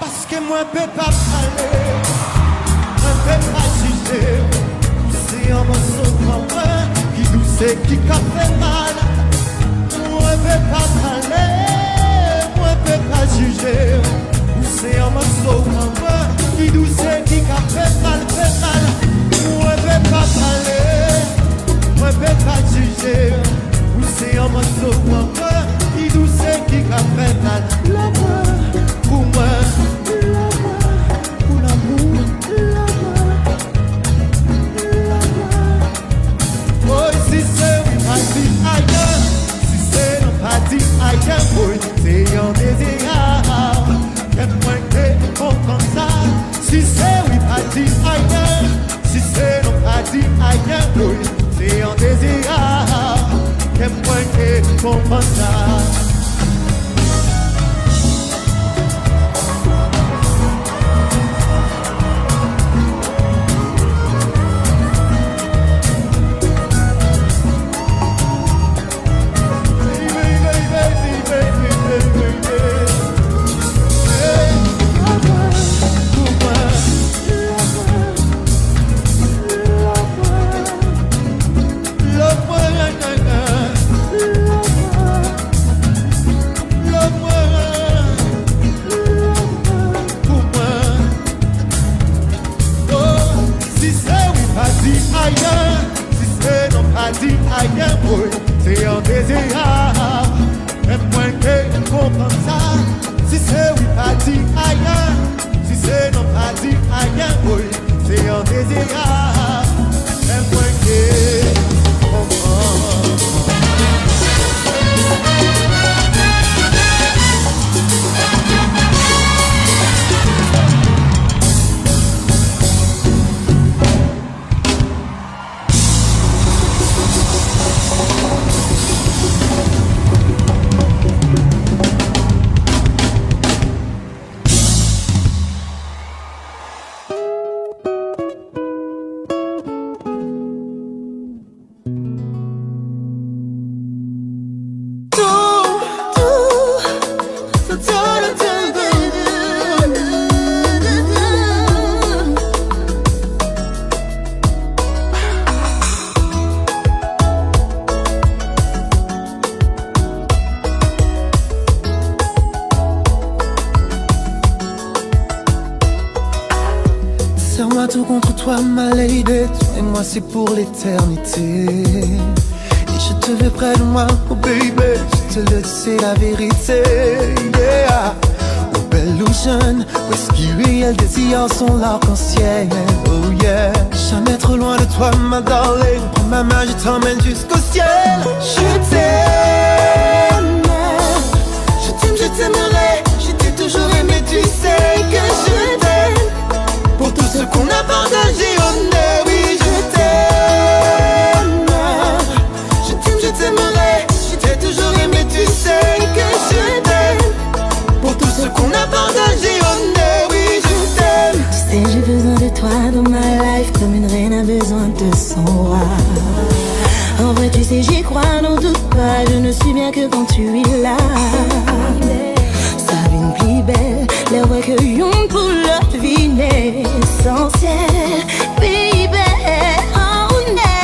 Parce que moi je peux pas parler, je peux pas juger. C'est un morceau comme moi qui nous sait qui a fait mal. Moi je peux pas parler, moi je peux pas juger. C'est un morceau comme moi qui nous sait qui a fait mal, fait mal. Moi je peux pas parler, moi je peux pas juger. C'est un morceau comme moi qui nous sait qui a fait mal. L'amour pour moi. C'est un désir, qu'est-ce moins que on comme ça. Si c'est oui, pas dit ailleurs. Si c'est non, pas dit ailleurs. C'est un désir, qu'est-ce moins que on comme ça. pas dit rien, boy, c'est un désir. Et moi que comprends ça, si c'est oui pas dit rien, si c'est non pas dit rien, boy, c'est un désir. Et moi que comprends. Serre-moi tout contre toi, ma lady, et moi c'est pour l'éternité. Et je te veux près de moi, oh baby, je te le dis, c'est la vérité. Yeah. Oh belle ou jeune, où est-ce qu'il réel désir son l'arc-en-ciel. Oh yeah. Jamais trop loin de toi, ma darling. Prends ma main, je t'emmène jusqu'au ciel. Je t'aime, je t'aimerai. Je t'ai toujours aimé, tu sais que je t'aime. Pour tout ce qu'on a partagé, oh no, oui, je t'aime. Je t'aimerai. Je t'ai toujours aimé, tu sais que je t'aime. Pour tout ce qu'on a partagé, oh no, oui, je t'aime. Tu sais, j'ai besoin de toi dans ma life, comme une reine a besoin de son roi. En vrai, tu sais, j'y crois, n'en doute pas. Je ne suis bien que quand tu es là. Ça vient plus belle, les voix que yon pour leur vie essentielle. Baby, oh no.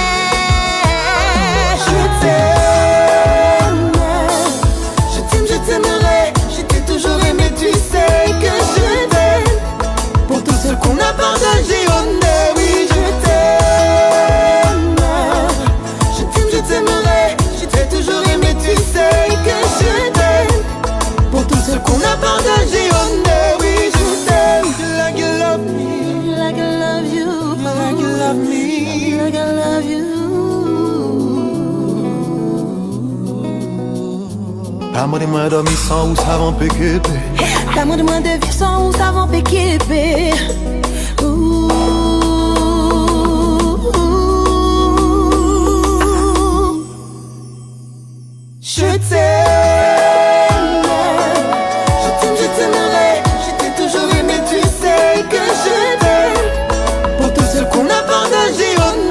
Je t'aime, je t'aimerai. Je t'ai toujours aimé, tu sais que je t'aime. Pour tout ce qu'on a partagé, oh no, oui, je t'aime. Je t'aimerai. Je t'ai toujours aimé, tu sais que je t'aime. Pour tout ce qu'on a partagé, oh no, oui, je t'aime. Like you love me, Like I love you, like you love me, like I love you. Parle-moi de moi dormir sans ou savant PQP. Parle-moi de moi de vivre sans ou savant PQP. Je t'aime, je t'aimerai. Je t'ai toujours aimé, tu sais que je t'aime. Pour tout ce qu'on a partagé, oh no.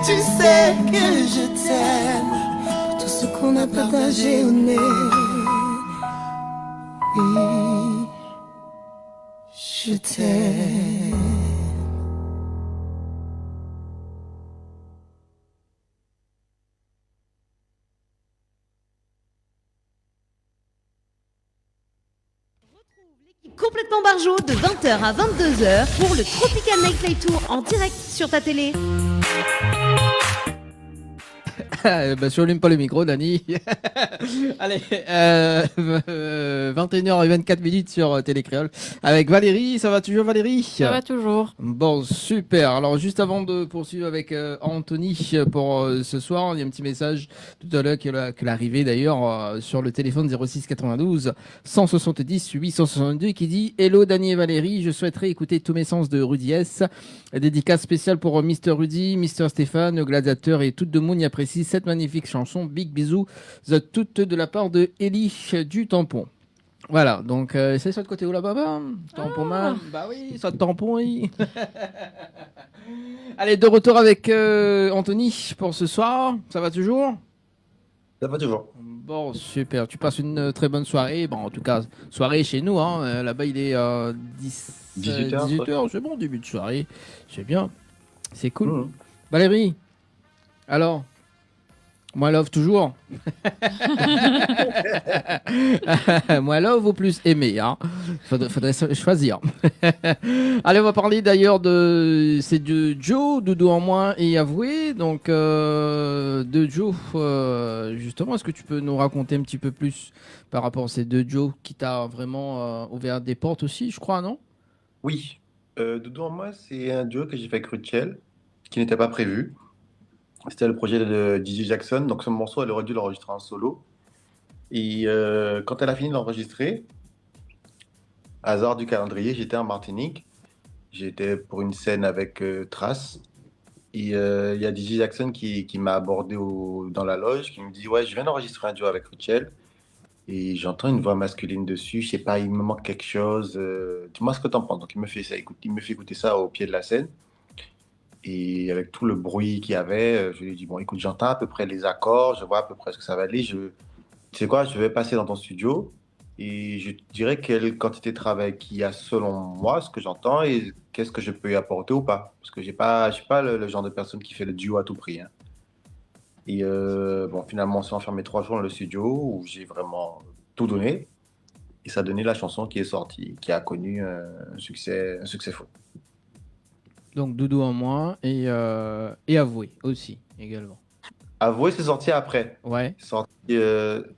Tu sais que je t'aime. Pour tout ce qu'on a partagé au nez. Oui, je t'aime. Complètement barjo de 20h à 22h pour le Tropical Nightlife Tour en direct sur ta télé. Bah, je n'allume pas le micro, Dani. Allez, 21h24 sur Télécréole avec Valérie. Ça va toujours, Valérie? Ça va toujours. Bon, super. Alors, juste avant de poursuivre avec Anthony pour ce soir, il y a un petit message tout à l'heure que l'arrivée d'ailleurs sur le téléphone 06 92 170 862 qui dit: Hello Dani et Valérie, je souhaiterais écouter tous mes sens de Rudy S. Dédicace spéciale pour Mr. Rudy, Mr. Stéphane, Gladiateur et toute de monde y apprécie cette magnifique chanson. Big bisous, toutes de la part de Ellie du Tampon. Voilà, donc c'est ça de côté où là-bas, tampon man. Bah oui, ça de tampon, oui. Allez, de retour avec Anthony pour ce soir. Ça va toujours? Ça va toujours. Bon, super. Tu passes une très bonne soirée. Bon, en tout cas, soirée chez nous. Hein. Là-bas, il est 18h. C'est bon, début de soirée. C'est bien. C'est cool. Valérie, alors, moi love toujours. Moi love ou plus aimer, hein. Faudrait choisir. Allez, on va parler d'ailleurs c'est de Joe, Doudou en moins et Avoué. Donc de Joe, justement, est-ce que tu peux nous raconter un petit peu plus par rapport à ces deux Joe qui t'a vraiment ouvert des portes aussi, je crois, non? Oui. Doudou en moi, c'est un duo que j'ai fait avec Rachel, qui n'était pas prévu. C'était le projet de DJ Jackson, donc ce morceau, elle aurait dû l'enregistrer en solo. Et quand elle a fini de l'enregistrer, hasard du calendrier, j'étais en Martinique. J'étais pour une scène avec Trace. Et il y a DJ Jackson qui m'a abordé dans la loge, qui me dit: ouais, je viens d'enregistrer un duo avec Rachel. Et j'entends une voix masculine dessus, je sais pas, il me manque quelque chose. Dis-moi ce que t'en penses. Donc il me fait ça, il me fait écouter ça au pied de la scène. Et avec tout le bruit qu'il y avait, je lui ai dit: bon, écoute, j'entends à peu près les accords, je vois à peu près ce que ça va aller. Tu sais quoi, je vais passer dans ton studio et je te dirai quelle quantité de travail qu'il y a selon moi, ce que j'entends, et qu'est-ce que je peux y apporter ou pas. Parce que je suis pas le genre de personne qui fait le duo à tout prix. Hein. Et bon, finalement, on s'est enfermé 3 jours dans le studio où j'ai vraiment tout donné. Et ça a donné la chanson qui est sortie, qui a connu un succès fou. Donc Doudou en moins et Avoué aussi, également. Avoué, c'est sorti après. Ouais. C'est sorti 2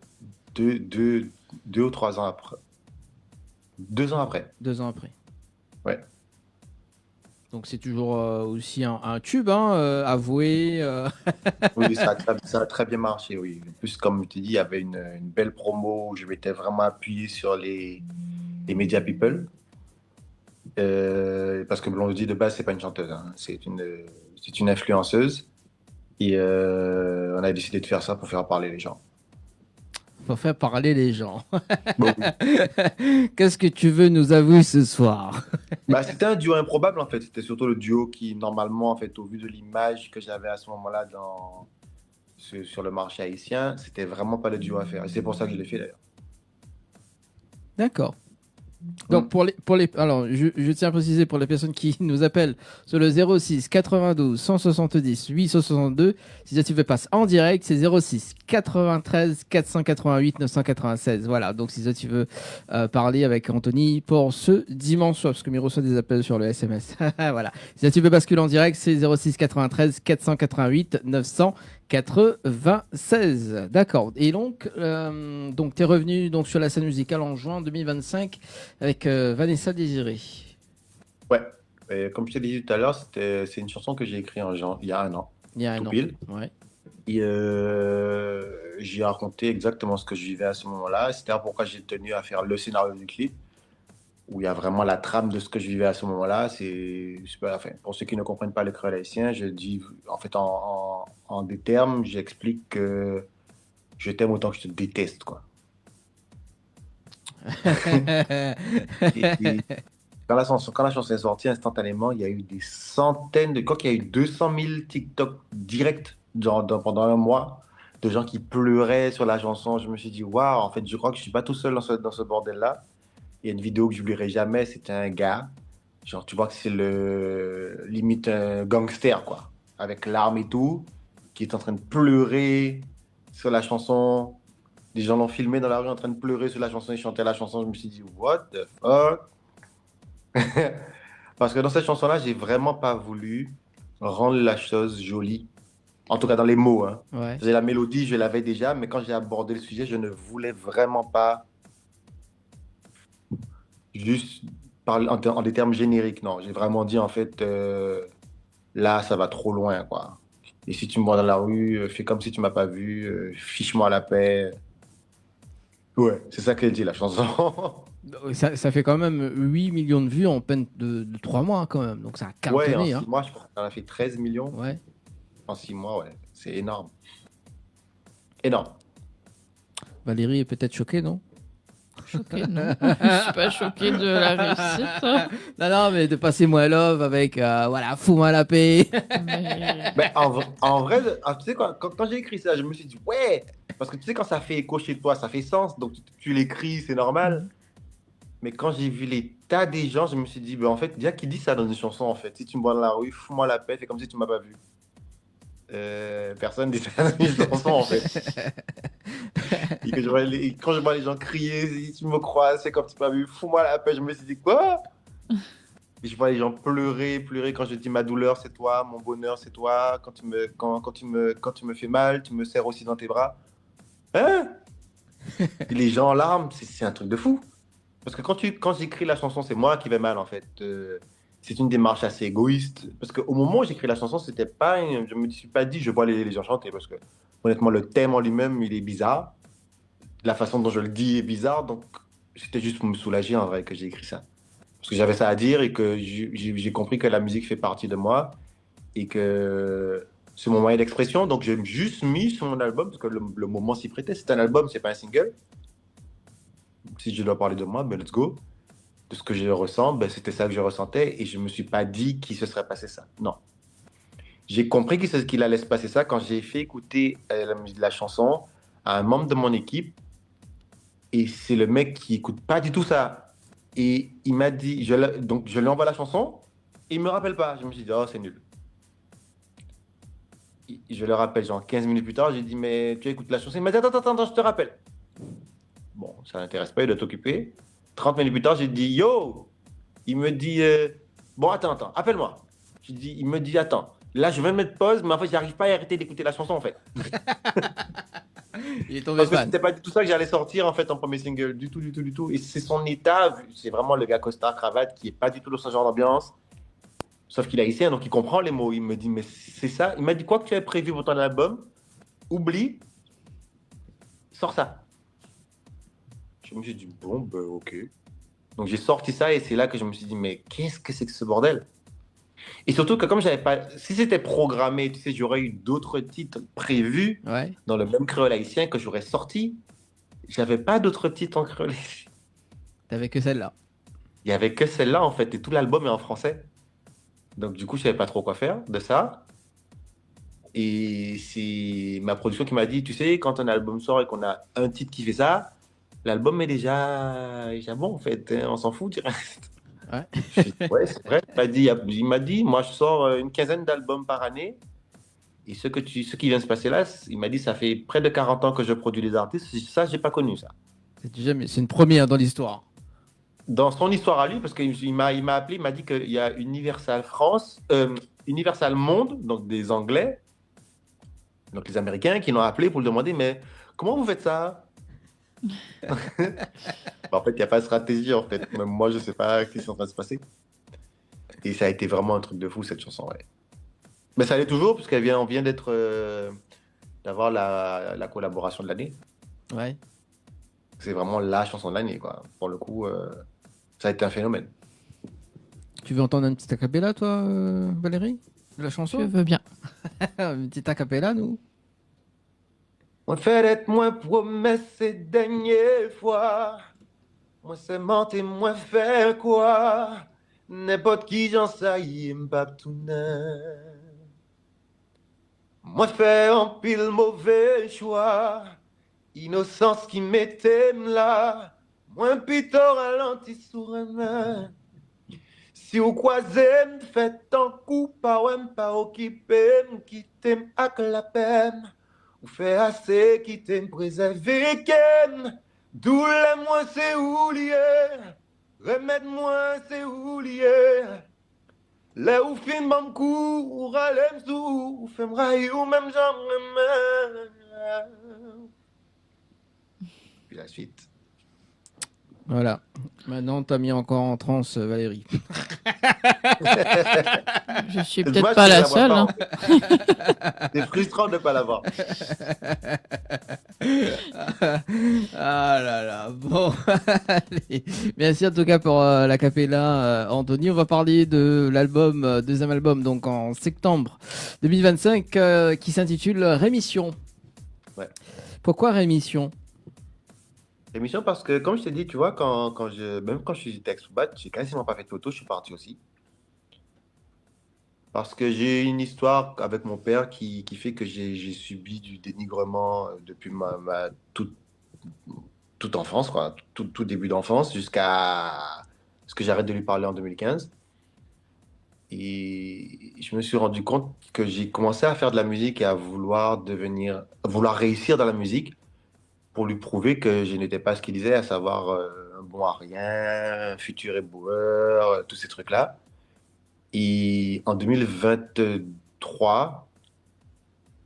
ou 3 ans après. 2 ans après. 2 ans après. Ouais. Donc c'est toujours aussi un tube, hein, Avoué. Oui, ça a très bien marché, oui. En plus, comme je t'ai dit, il y avait une belle promo où je m'étais vraiment appuyé sur les médias people. Parce que Blondie de base, c'est pas une chanteuse, hein. C'est une influenceuse. Et on a décidé de faire ça pour faire parler les gens. Pour faire parler les gens. Bon. Qu'est-ce que tu veux nous avouer ce soir? Bah, c'était un duo improbable en fait. C'était surtout le duo qui, normalement, en fait, au vu de l'image que j'avais à ce moment-là sur le marché haïtien, c'était vraiment pas le duo à faire. Et c'est pour ça que je l'ai fait d'ailleurs. D'accord. Donc alors je tiens à préciser pour les personnes qui nous appellent sur le 06 92 170 862, si tu veux passer en direct, c'est 06 93 488 996. Voilà, donc si tu veux parler avec Anthony pour ce dimanche soir, parce que il reçoit des appels sur le SMS. Voilà. Si tu veux basculer en direct, c'est 06 93 488 996. D'accord. Et donc tu es revenu donc sur la scène musicale en juin 2025 avec Vanessa Désiré. Ouais. Et comme je t'ai dit tout à l'heure, c'est une chanson que j'ai écrite il y a 1 an. Il y a un an. Pile. Ouais. Et j'ai raconté exactement ce que je vivais à ce moment-là. C'était pourquoi j'ai tenu à faire le scénario du clip, où il y a vraiment la trame de ce que je vivais à ce moment-là. Enfin, pour ceux qui ne comprennent pas le créole haïtien, je dis, en fait, en des termes, j'explique que je t'aime autant que je te déteste, quoi. et quand la chanson est sortie, instantanément, il y a eu des centaines de... Quoi qu'il y a eu 200 000 TikTok directs pendant 1 mois, de gens qui pleuraient sur la chanson. Je me suis dit, waouh, en fait, je crois que je suis pas tout seul dans ce bordel-là. Il y a une vidéo que je n'oublierai jamais, c'était un gars, genre tu vois que c'est limite un gangster, quoi, avec l'arme et tout, qui est en train de pleurer sur la chanson. Des gens l'ont filmé dans la rue en train de pleurer sur la chanson et chanter la chanson. Je me suis dit, what the fuck? Parce que dans cette chanson-là, j'ai vraiment pas voulu rendre la chose jolie. En tout cas, dans les mots. Hein. Ouais. J'ai la mélodie, je l'avais déjà, mais quand j'ai abordé le sujet, je ne voulais vraiment pas juste parler en des termes génériques. Non, j'ai vraiment dit, en fait, là, ça va trop loin, quoi. Et si tu me vois dans la rue, fais comme si tu m'as pas vu, fiche-moi la paix. Ouais, c'est ça qu'elle dit, la chanson. Ça fait quand même 8 millions de vues en peine de 3 mois, quand même. Donc ça a Ouais, cartonné. en 6 mois, je pense qu'elle a fait 13 millions. Ouais. En 6 mois, ouais. C'est énorme. Énorme. Valérie est peut-être choquée, non? Choquée, non. Je suis pas choquée de la réussite. Non, mais de passer moi love avec, voilà, fous-moi la paix. Mais en vrai, tu sais, quand j'ai écrit ça, je me suis dit, ouais, parce que tu sais, quand ça fait écho chez toi, ça fait sens, donc tu l'écris, c'est normal. Mais quand j'ai vu l'état des gens, je me suis dit, en fait, déjà qui dit ça dans une chanson, en fait, si tu me vois dans la rue, fous-moi la paix, c'est comme si tu m'as pas vu. Personne dit ça dans une chanson, en fait. Et quand je vois les gens crier, si tu me croises, c'est comme si tu m'as vu, fous-moi la paix, je me suis dit, quoi? Et je vois les gens pleurer quand je dis ma douleur, c'est toi, mon bonheur, c'est toi. Quand tu me fais mal, tu me serres aussi dans tes bras. Hein? Et les gens en larmes, c'est un truc de fou. Parce que quand j'écris la chanson, c'est moi qui vais mal, en fait. C'est une démarche assez égoïste. Parce qu'au moment où j'écris la chanson, c'était pas, je me suis pas dit, je vois les gens chanter. Parce que, honnêtement, le thème en lui-même, il est bizarre. La façon dont je le dis est bizarre. Donc, c'était juste pour me soulager, en vrai, que j'ai écrit ça. Parce que j'avais ça à dire et que j'ai compris que la musique fait partie de moi et que c'est mon moyen d'expression. Donc, j'ai juste mis sur mon album, parce que le moment s'y prêtait. C'est un album, c'est pas un single. Si je dois parler de moi, let's go. De ce que je ressens, c'était ça que je ressentais et je me suis pas dit qu'il se serait passé ça. Non. J'ai compris qu'il allait se passer ça quand j'ai fait écouter la chanson à un membre de mon équipe et c'est le mec qui écoute pas du tout ça. Et il m'a dit, donc je lui envoie la chanson et il me rappelle pas. Je me suis dit, oh, c'est nul. Je le rappelle, genre 15 minutes plus tard, j'ai dit, mais tu écoutes la chanson? Il m'a dit, attends, je te rappelle. Bon, ça n'intéresse pas, il doit t'occuper. 30 minutes plus tard, j'ai dit, yo! Il me dit, bon, attends, appelle-moi. Il me dit, attends, là, je viens de mettre pause, mais en fait, j'arrive pas à arrêter d'écouter la chanson, en fait. Il est tombé Parce que fan. c'était pas du tout ça que j'allais sortir, en fait, en premier single. Du tout. Et c'est son état, c'est vraiment le gars costard cravate qui est pas du tout dans ce genre d'ambiance. Sauf qu'il est haïtien, donc il comprend les mots. Il me dit, mais c'est ça. Il m'a dit, quoi que tu avais prévu pour ton album, oublie, sors ça. Je me suis dit, bon, ok. Donc j'ai sorti ça et c'est là que je me suis dit, mais qu'est-ce que c'est que ce bordel? Et surtout que comme j'avais pas... Si c'était programmé, tu sais, j'aurais eu d'autres titres prévus dans le même créole haïtien que j'aurais sorti. J'avais pas d'autres titres en créole. T'avais que celle-là. Il y avait que celle-là, en fait, et tout l'album est en français. Donc du coup, je savais pas trop quoi faire de ça. Et c'est ma production qui m'a dit, tu sais, quand un album sort et qu'on a un titre qui fait ça, l'album est déjà bon, en fait. Hein, on s'en fout du reste. Ouais, ouais, c'est vrai. Il m'a dit, moi, je sors une quinzaine d'albums par année. Et ce qui vient de se passer là, il m'a dit, ça fait près de 40 ans que je produis des artistes. Ça, j'ai pas connu ça. C'est une première dans l'histoire. Dans son histoire à lui, parce qu'il m'a appelé, il m'a dit qu'il y a Universal France, Universal Monde, donc des Anglais, donc les Américains, qui l'ont appelé pour lui demander, mais comment vous faites ça? En fait, il n'y a pas de stratégie, en fait. Même moi, je ne sais pas ce qui est en train de se passer. Et ça a été vraiment un truc de fou, cette chanson, ouais. Mais ça l'est toujours, parce qu'elle vient d'avoir la collaboration de l'année. Ouais. C'est vraiment la chanson de l'année, quoi. Pour le coup, ça a été un phénomène. Tu veux entendre un petit acapella, toi, Valérie, de la chanson? Je veux bien. Un petit acapella, nous? Moi, fait moins promesse ces dernières fois. Moi, c'est mentir, moi, faire quoi? N'importe qui, j'en sais, m'pas tout neuf. Moi, fait un pile mauvais choix. Innocence qui m'était là. Moi, pito ralenti sur un main. Si vous croisez, faites un coup, pas occupé, quittez avec la peine. Ou fait assez, quittez préserver ken. D'où les moi c'est oublié. Remette-moi c'est oublié. Là où fin mankou, ou ralem sou, ou fem ray ou même jamais. Puis la suite. Voilà. Maintenant, t'as mis encore en transe, Valérie. Je suis Moi, peut-être je pas ne la la vois seule. pas, hein. en fait. C'est frustrant de ne pas l'avoir. Ah là là, bon, allez. Merci en tout cas pour la capella, Anthony. On va parler de l'album, deuxième album, donc en septembre 2025, qui s'intitule Rémission. Ouais. Pourquoi Rémission? Émission parce que, comme je t'ai dit, tu vois, même quand je suis j'étais avec Soubat, j'ai quasiment pas fait de photos, je suis parti aussi. Parce que j'ai une histoire avec mon père qui fait que j'ai subi du dénigrement depuis ma toute enfance, quoi, tout début d'enfance, jusqu'à ce que j'arrête de lui parler en 2015. Et je me suis rendu compte que j'ai commencé à faire de la musique et à vouloir réussir dans la musique pour lui prouver que je n'étais pas ce qu'il disait, à savoir un bon à rien, un futur éboueur, tous ces trucs-là. Et en 2023,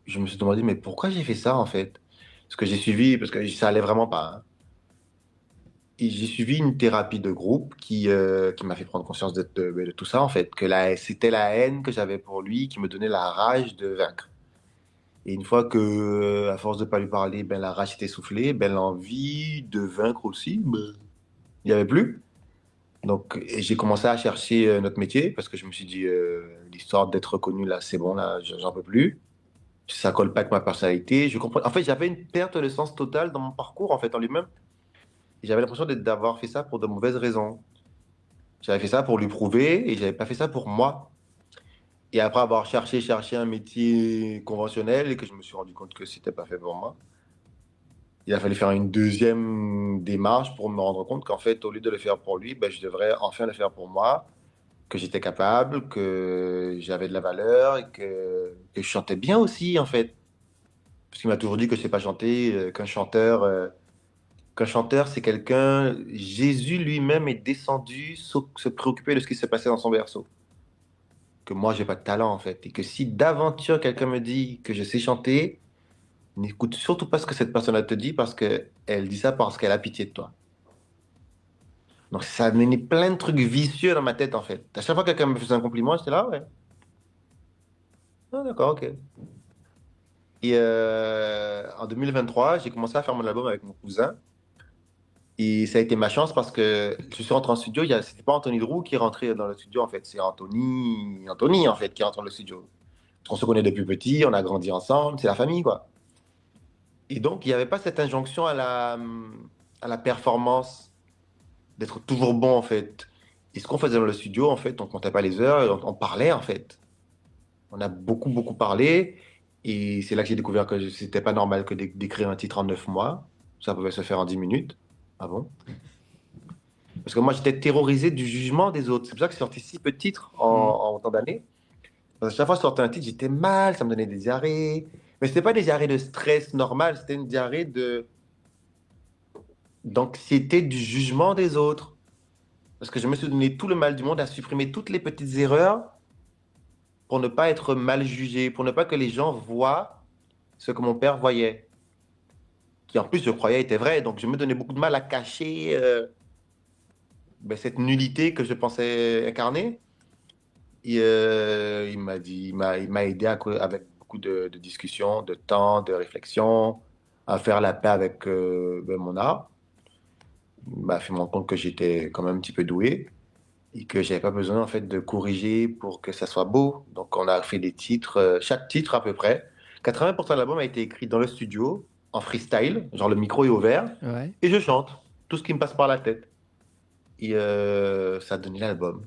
je me suis demandé, mais pourquoi j'ai fait ça en fait? Parce que ça allait vraiment pas. Hein. Et j'ai suivi une thérapie de groupe qui m'a fait prendre conscience de tout ça en fait, que c'était la haine que j'avais pour lui qui me donnait la rage de vaincre. Et une fois que, à force de pas lui parler, ben la rage était essoufflée, ben l'envie de vaincre aussi, ben, il n'y avait plus. Donc, et j'ai commencé à chercher notre métier parce que je me suis dit, l'histoire d'être reconnu là, c'est bon, là, j'en peux plus. Ça colle pas avec ma personnalité. Je comprends. En fait, j'avais une perte de sens totale dans mon parcours en fait en lui-même. Et j'avais l'impression d'avoir fait ça pour de mauvaises raisons. J'avais fait ça pour lui prouver et j'avais pas fait ça pour moi. Et après avoir cherché un métier conventionnel et que je me suis rendu compte que c'était pas fait pour moi, il a fallu faire une deuxième démarche pour me rendre compte qu'en fait, au lieu de le faire pour lui, ben, je devrais enfin le faire pour moi, que j'étais capable, que j'avais de la valeur et que je chantais bien aussi, en fait. Parce qu'il m'a toujours dit que je sais pas chanter, qu'un chanteur, c'est quelqu'un... Jésus lui-même est descendu se préoccuper de ce qui s'est passé dans son berceau. Que moi, j'ai pas de talent, en fait. Et que si d'aventure, quelqu'un me dit que je sais chanter, n'écoute surtout pas ce que cette personne te dit parce qu'elle dit ça parce qu'elle a pitié de toi. Donc ça a mené plein de trucs vicieux dans ma tête, en fait. À chaque fois que quelqu'un me faisait un compliment, j'étais là, ouais. Ah, d'accord, ok. Et en 2023, j'ai commencé à faire mon album avec mon cousin. Et ça a été ma chance parce que je suis rentré en studio, c'était pas Anthony Drew qui est rentré dans le studio, en fait. C'est Anthony, en fait, qui rentre dans le studio. On se connaît depuis petit, on a grandi ensemble, c'est la famille, quoi. Et donc, il n'y avait pas cette injonction à la performance, d'être toujours bon, en fait. Et ce qu'on faisait dans le studio, en fait, on ne comptait pas les heures, on parlait, en fait. On a beaucoup, beaucoup parlé. Et c'est là que j'ai découvert que c'était pas normal que d'écrire un titre en 9 mois. Ça pouvait se faire en 10 minutes. Ah bon? Parce que moi, j'étais terrorisé du jugement des autres. C'est pour ça que j'ai sorti si peu de titres en autant d'années. Parce que chaque fois que je sortais un titre, j'étais mal, ça me donnait des diarrhées. Mais c'était pas des diarrhées de stress normal, c'était une diarrhée d'anxiété du jugement des autres. Parce que je me suis donné tout le mal du monde à supprimer toutes les petites erreurs pour ne pas être mal jugé, pour ne pas que les gens voient ce que mon père voyait. Qui en plus, je croyais, était vrai. Donc je me donnais beaucoup de mal à cacher cette nullité que je pensais incarner. Et il m'a aidé avec beaucoup de discussions, de temps, de réflexion, à faire la paix avec mon art. Il m'a fait me rendre compte que j'étais quand même un petit peu doué et que j'avais pas besoin en fait de corriger pour que ça soit beau. Donc on a fait des titres, chaque titre à peu près. 80% de l'album a été écrit dans le studio, en freestyle, genre le micro est ouvert, Ouais. et je chante tout ce qui me passe par la tête. Et ça a donné l'album.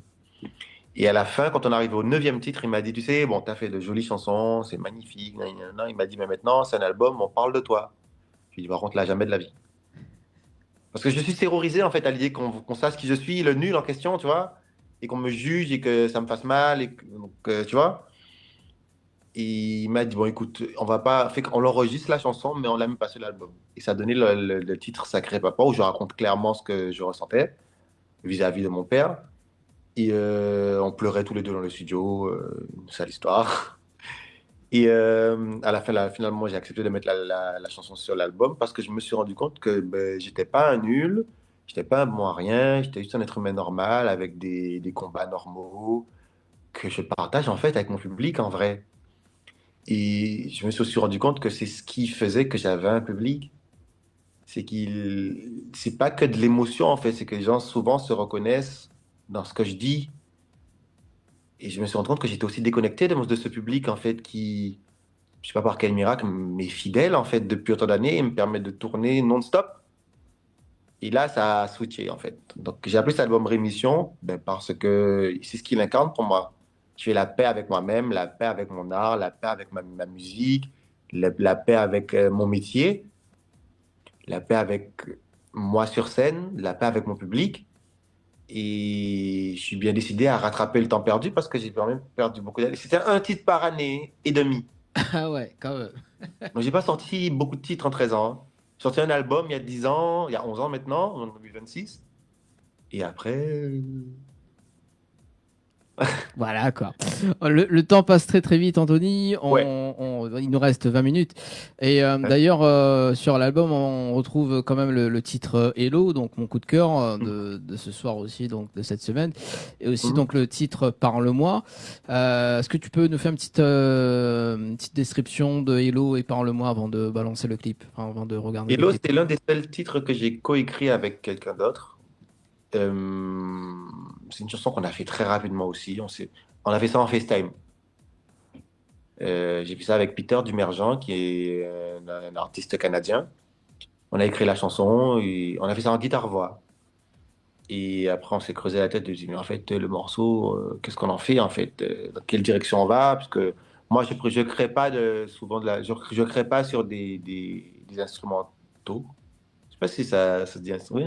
Et à la fin, quand on arrive au 9e titre, il m'a dit, tu sais, bon, t'as fait de jolies chansons, c'est magnifique. Il m'a dit, mais maintenant, c'est un album, on parle de toi. Je lui ai dit, par contre, là, jamais de la vie. Parce que je suis terrorisé, en fait, à l'idée qu'on sache qui je suis, le nul en question, tu vois, et qu'on me juge et que ça me fasse mal, tu vois. Et il m'a dit, bon, écoute, on l'enregistre la chanson, mais on l'a même pas sur l'album. Et ça a donné le titre Sacré Papa, où je raconte clairement ce que je ressentais vis-à-vis de mon père. Et on pleurait tous les deux dans le studio, une sale histoire. Et à la fin, finalement, j'ai accepté de mettre la chanson sur l'album parce que je me suis rendu compte que j'étais pas un nul, j'étais pas un bon à rien, j'étais juste un être humain normal avec des combats normaux que je partage en fait avec mon public en vrai. Et je me suis aussi rendu compte que c'est ce qui faisait que j'avais un public. C'est pas que de l'émotion en fait, c'est que les gens souvent se reconnaissent dans ce que je dis. Et je me suis rendu compte que j'étais aussi déconnecté de ce public en fait qui, je sais pas par quel miracle, m'est fidèle en fait depuis autant d'années et me permet de tourner non-stop. Et là, ça a switché en fait. Donc j'ai appelé cet album Rémission parce que c'est ce qu'il incarne pour moi. Je fais la paix avec moi-même, la paix avec mon art, la paix avec ma musique, la paix avec mon métier, la paix avec moi sur scène, la paix avec mon public. Et je suis bien décidé à rattraper le temps perdu parce que j'ai quand même perdu beaucoup d'années. C'était un titre par année et demi. Ah ouais, quand même. Donc j'ai pas sorti beaucoup de titres en 13 ans. J'ai sorti un album il y a 10 ans, il y a 11 ans maintenant, en 2026. Et après... Voilà quoi. Le temps passe très très vite, Anthony. Il nous reste 20 minutes. Et d'ailleurs, sur l'album, on retrouve quand même le titre Hello, donc mon coup de cœur de ce soir aussi, donc de cette semaine. Et aussi donc le titre Parle-moi. Est-ce que tu peux nous faire une petite description de Hello et Parle-moi avant de balancer le clip, avant de regarder Hello, le clip. c'était l'un des seuls titres que j'ai coécrit avec quelqu'un d'autre. C'est une chanson qu'on a fait très rapidement aussi. On a fait ça en FaceTime. J'ai fait ça avec Peter Dumergent, qui est un artiste canadien. On a écrit la chanson et on a fait ça en guitare-voix. Et après, on s'est creusé la tête de dire, mais en fait, le morceau, qu'est-ce qu'on en fait en fait? Dans quelle direction on va? Parce que moi, je crée pas je crée pas sur des instrumentaux. Je sais pas si ça se dit. Oui,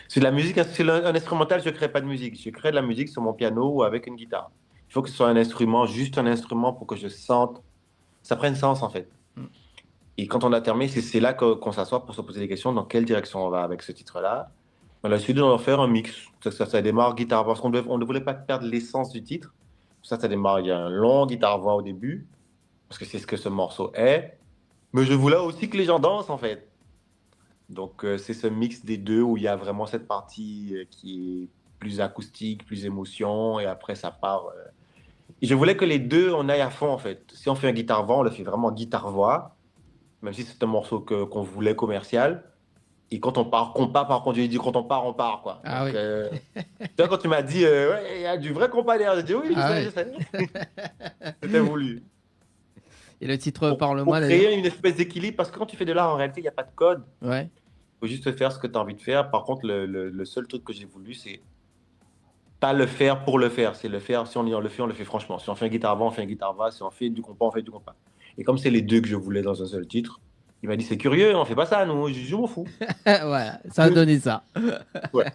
c'est de la musique, c'est un instrumental, je crée pas de musique. Je crée de la musique sur mon piano ou avec une guitare. Il faut que ce soit un instrument, juste un instrument pour que je sente, ça prenne sens en fait. Et quand on a terminé, c'est là qu'on s'assoit pour se poser des questions, dans quelle direction on va avec ce titre-là. On a décidé d'en faire un mix. Ça démarre guitare, parce qu'on ne voulait pas perdre l'essence du titre. Ça démarre, il y a un long guitare-voix au début, parce que c'est ce que ce morceau est. Mais je voulais aussi que les gens dansent en fait. Donc, c'est ce mix des deux où il y a vraiment cette partie qui est plus acoustique, plus émotion, et après, ça part. Et je voulais que les deux, on aille à fond, en fait. Si on fait un guitare-voix, on le fait vraiment guitare-voix, même si c'est un morceau qu'on voulait commercial. Et quand on part, par contre, j'ai dit quand on part, quoi. Ah donc, oui. Toi, quand tu m'as dit, ouais, il y a du vrai compas derrière, j'ai dit oui, je sais. C'était voulu. Et le titre Parle-moi, pour créer une espèce d'équilibre, parce que quand tu fais de l'art, en réalité, il n'y a pas de code. Ouais. Il faut juste faire ce que tu as envie de faire. Par contre, le seul truc que j'ai voulu, c'est pas le faire pour le faire. C'est le faire, si on le fait, on le fait franchement. Si on fait un guitare-voix, on fait un guitare-voix. Si on fait du compas, on fait du compas. Et comme c'est les deux que je voulais dans un seul titre, il m'a dit, c'est curieux, on fait pas ça, nous. Je m'en fous. Voilà, ça a donné ça. Ouais.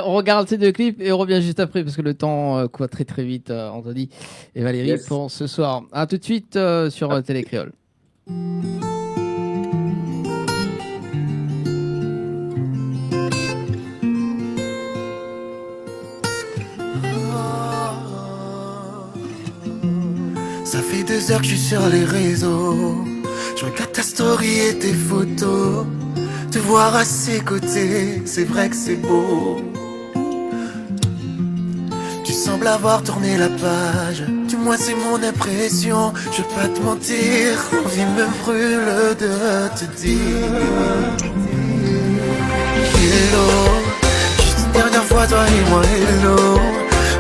On regarde ces deux clips et on revient juste après parce que le temps court très très vite, Anthony et Valérie, pour ce soir. À tout de suite sur Télé Créole. Ça fait 2 heures que je suis sur les réseaux. Je regarde ta story et tes photos. Te voir à ses côtés, c'est vrai que c'est beau. Tu sembles avoir tourné la page. Du moins c'est mon impression. Je vais pas te mentir, l'envie me brûle de te dire hello. Juste une dernière fois toi et moi, hello.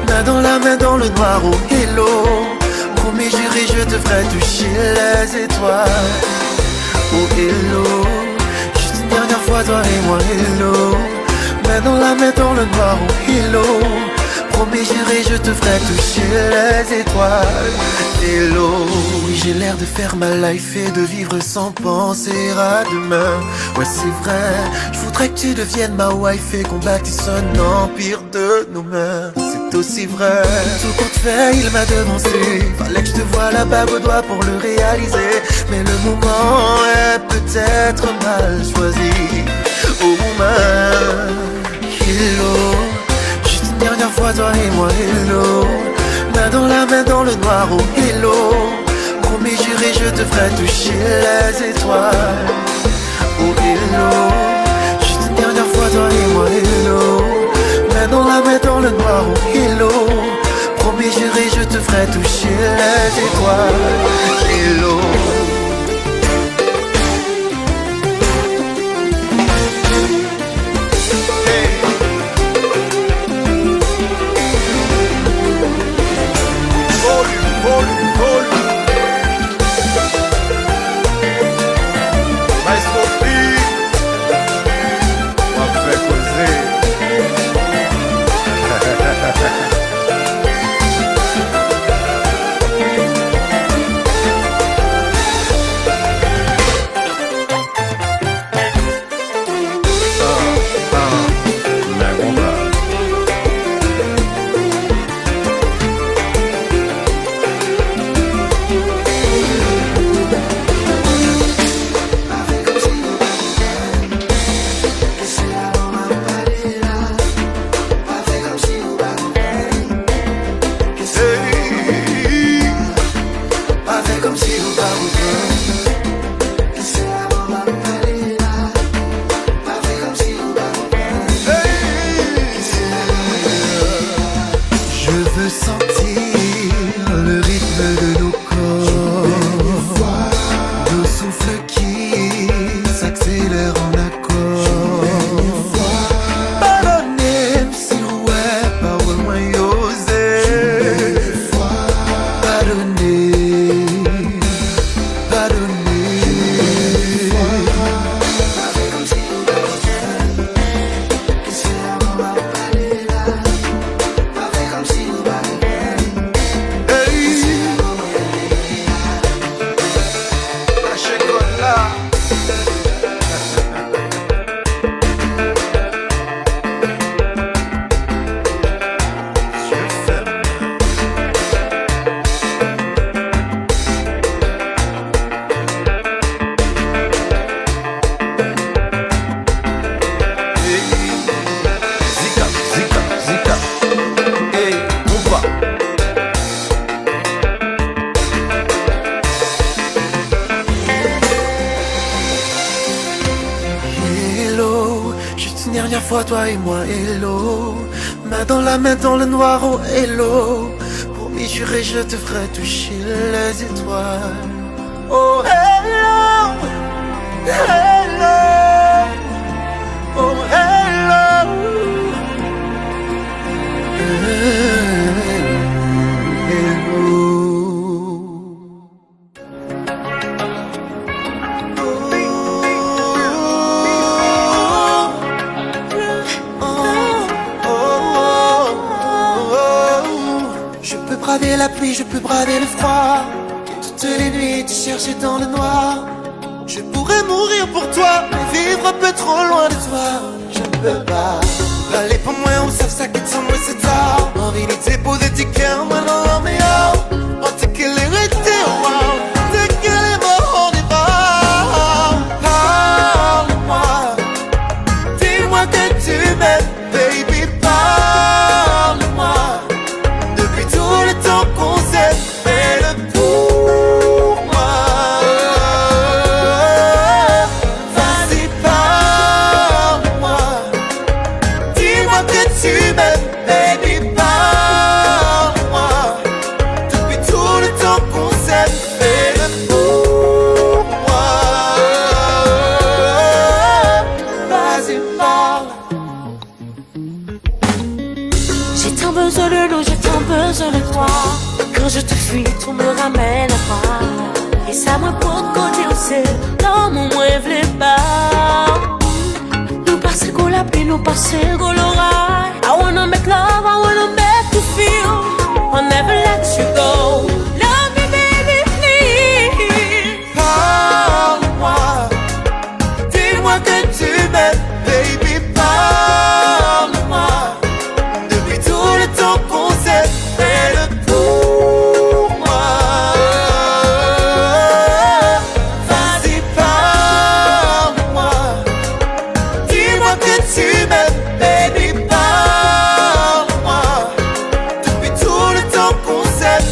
Main dans la main dans le noir, oh hello. Promis juré, je te ferai toucher les étoiles. Oh hello, juste une dernière fois toi et moi, hello. Main dans la main dans le noir, oh hello. Promis juré, je te ferai toucher les étoiles. Hello, oui j'ai l'air de faire ma life et de vivre sans penser à demain. Ouais c'est vrai, je voudrais que tu deviennes ma wife et qu'on bâtisse un empire de nos mains. C'est aussi vrai, tout compte fait il m'a devancé. Fallait que je te voie la bague au doigt pour le réaliser. Mais le moment est peut-être mal choisi. Oh man, hello. Dernière fois toi et main dans le noir, oh hello. Promis juré, je te ferai toucher les étoiles. Oh hello, juste une dernière fois toi et moi, hello. Main dans la main dans le noir, oh hello. Promis juré, je te ferai toucher les étoiles. Hello. fois toi et moi, hello. Main dans la main dans le noir, oh hello. Promis juré, je te ferai toucher les étoiles. Oh hello, hello, oh hello, hello. Je peux braver la pluie, je peux braver le froid. Toutes les nuits te chercher dans le noir. Je pourrais mourir pour toi, mais vivre un peu trop loin de toi. Je ne peux pas. Aller pour moi, on savent ça que somos c'est tard. En vérité, pour des tickets, moi non, mais oh. On te qu'elle est restée, wow. T'es qu'elle est mort, on est pas. Parle-moi. Dis-moi que tu m'aimes, baby, parle-moi. Depuis tout le temps qu'on s'aime, fais-le pour moi. Vas-y, parle-moi. Dis-moi que tu m'aimes, baby, parle-moi. Depuis tout le temps qu'on s'aime, fais-le pour moi. Vas-y, parle. J'ai tant besoin de l'eau, j'ai tant besoin de toi. Quand je te fuis, tout me ramène à toi. Et ça m'a pour côté aussi. Dans mon rêve, les pas. Nous passer qu'on la pluie, nous passer qu'on l'orage. I wanna make love, I wanna make you feel. I'll never let you go. Love me, baby, please. Parle-moi. Dis-moi que tu m'aimes, baby, parle-moi. Depuis tout le temps qu'on s'aime, fais-le pour moi. Vas-y, parle-moi. Dis-moi que tu m'aimes, baby, parle-moi. Depuis tout le temps qu'on s'aime,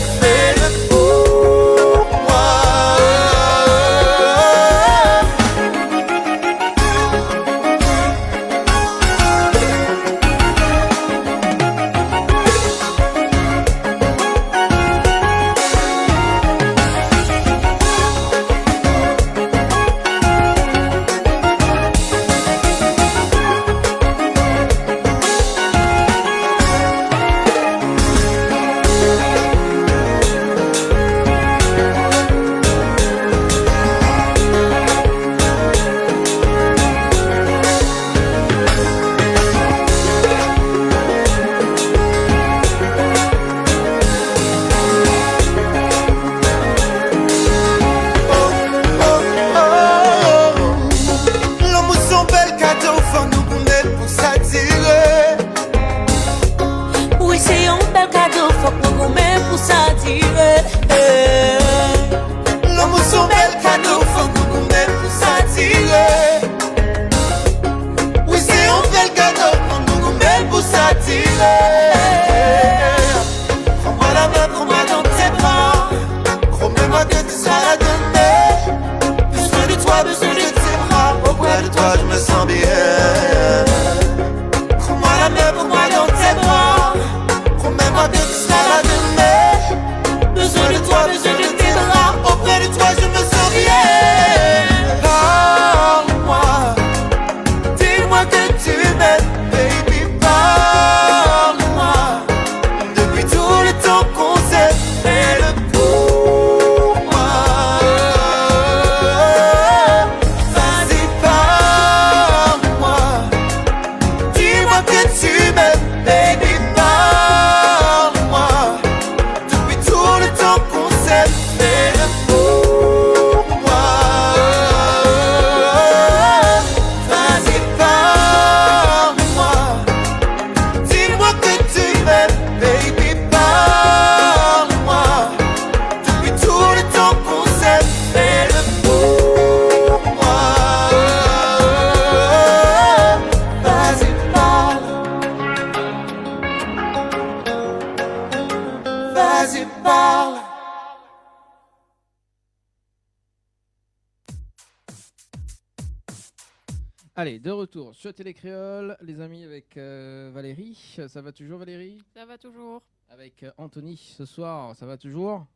Allez, de retour sur Télécréole, les amis, avec Valérie. Ça va toujours, Valérie? Ça va toujours. Avec Anthony ce soir, ça va toujours?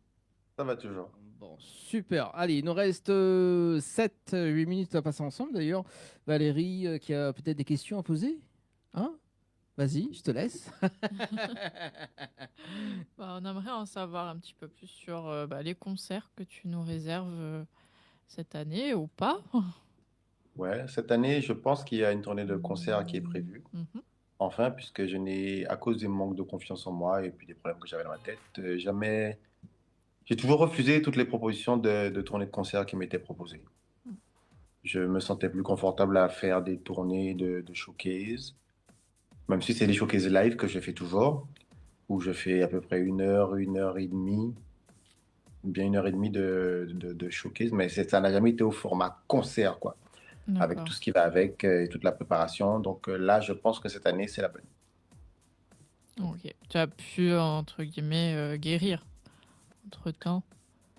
Ça va toujours. Bon, super. Allez, il nous reste 7-8 minutes à passer ensemble d'ailleurs. Valérie, qui a peut-être des questions à poser? Hein? Vas-y, je te laisse. On aimerait en savoir un petit peu plus sur les concerts que tu nous réserves cette année ou pas. Ouais, cette année, je pense qu'il y a une tournée de concerts qui est prévue. Enfin, puisque je n'ai, à cause du manque de confiance en moi et puis des problèmes que j'avais dans ma tête, jamais. J'ai toujours refusé toutes les propositions de tournées de concerts qui m'étaient proposées. Je me sentais plus confortable à faire des tournées de showcase, même si c'est des showcases live que je fais toujours, où je fais à peu près 1 heure et demie, ou bien 1 heure et demie de showcase, mais ça n'a jamais été au format concert, quoi, avec D'accord. tout ce qui va avec et toute la préparation. Donc là, je pense que cette année, c'est la bonne. Ok. Tu as pu, entre guillemets, guérir entre-temps.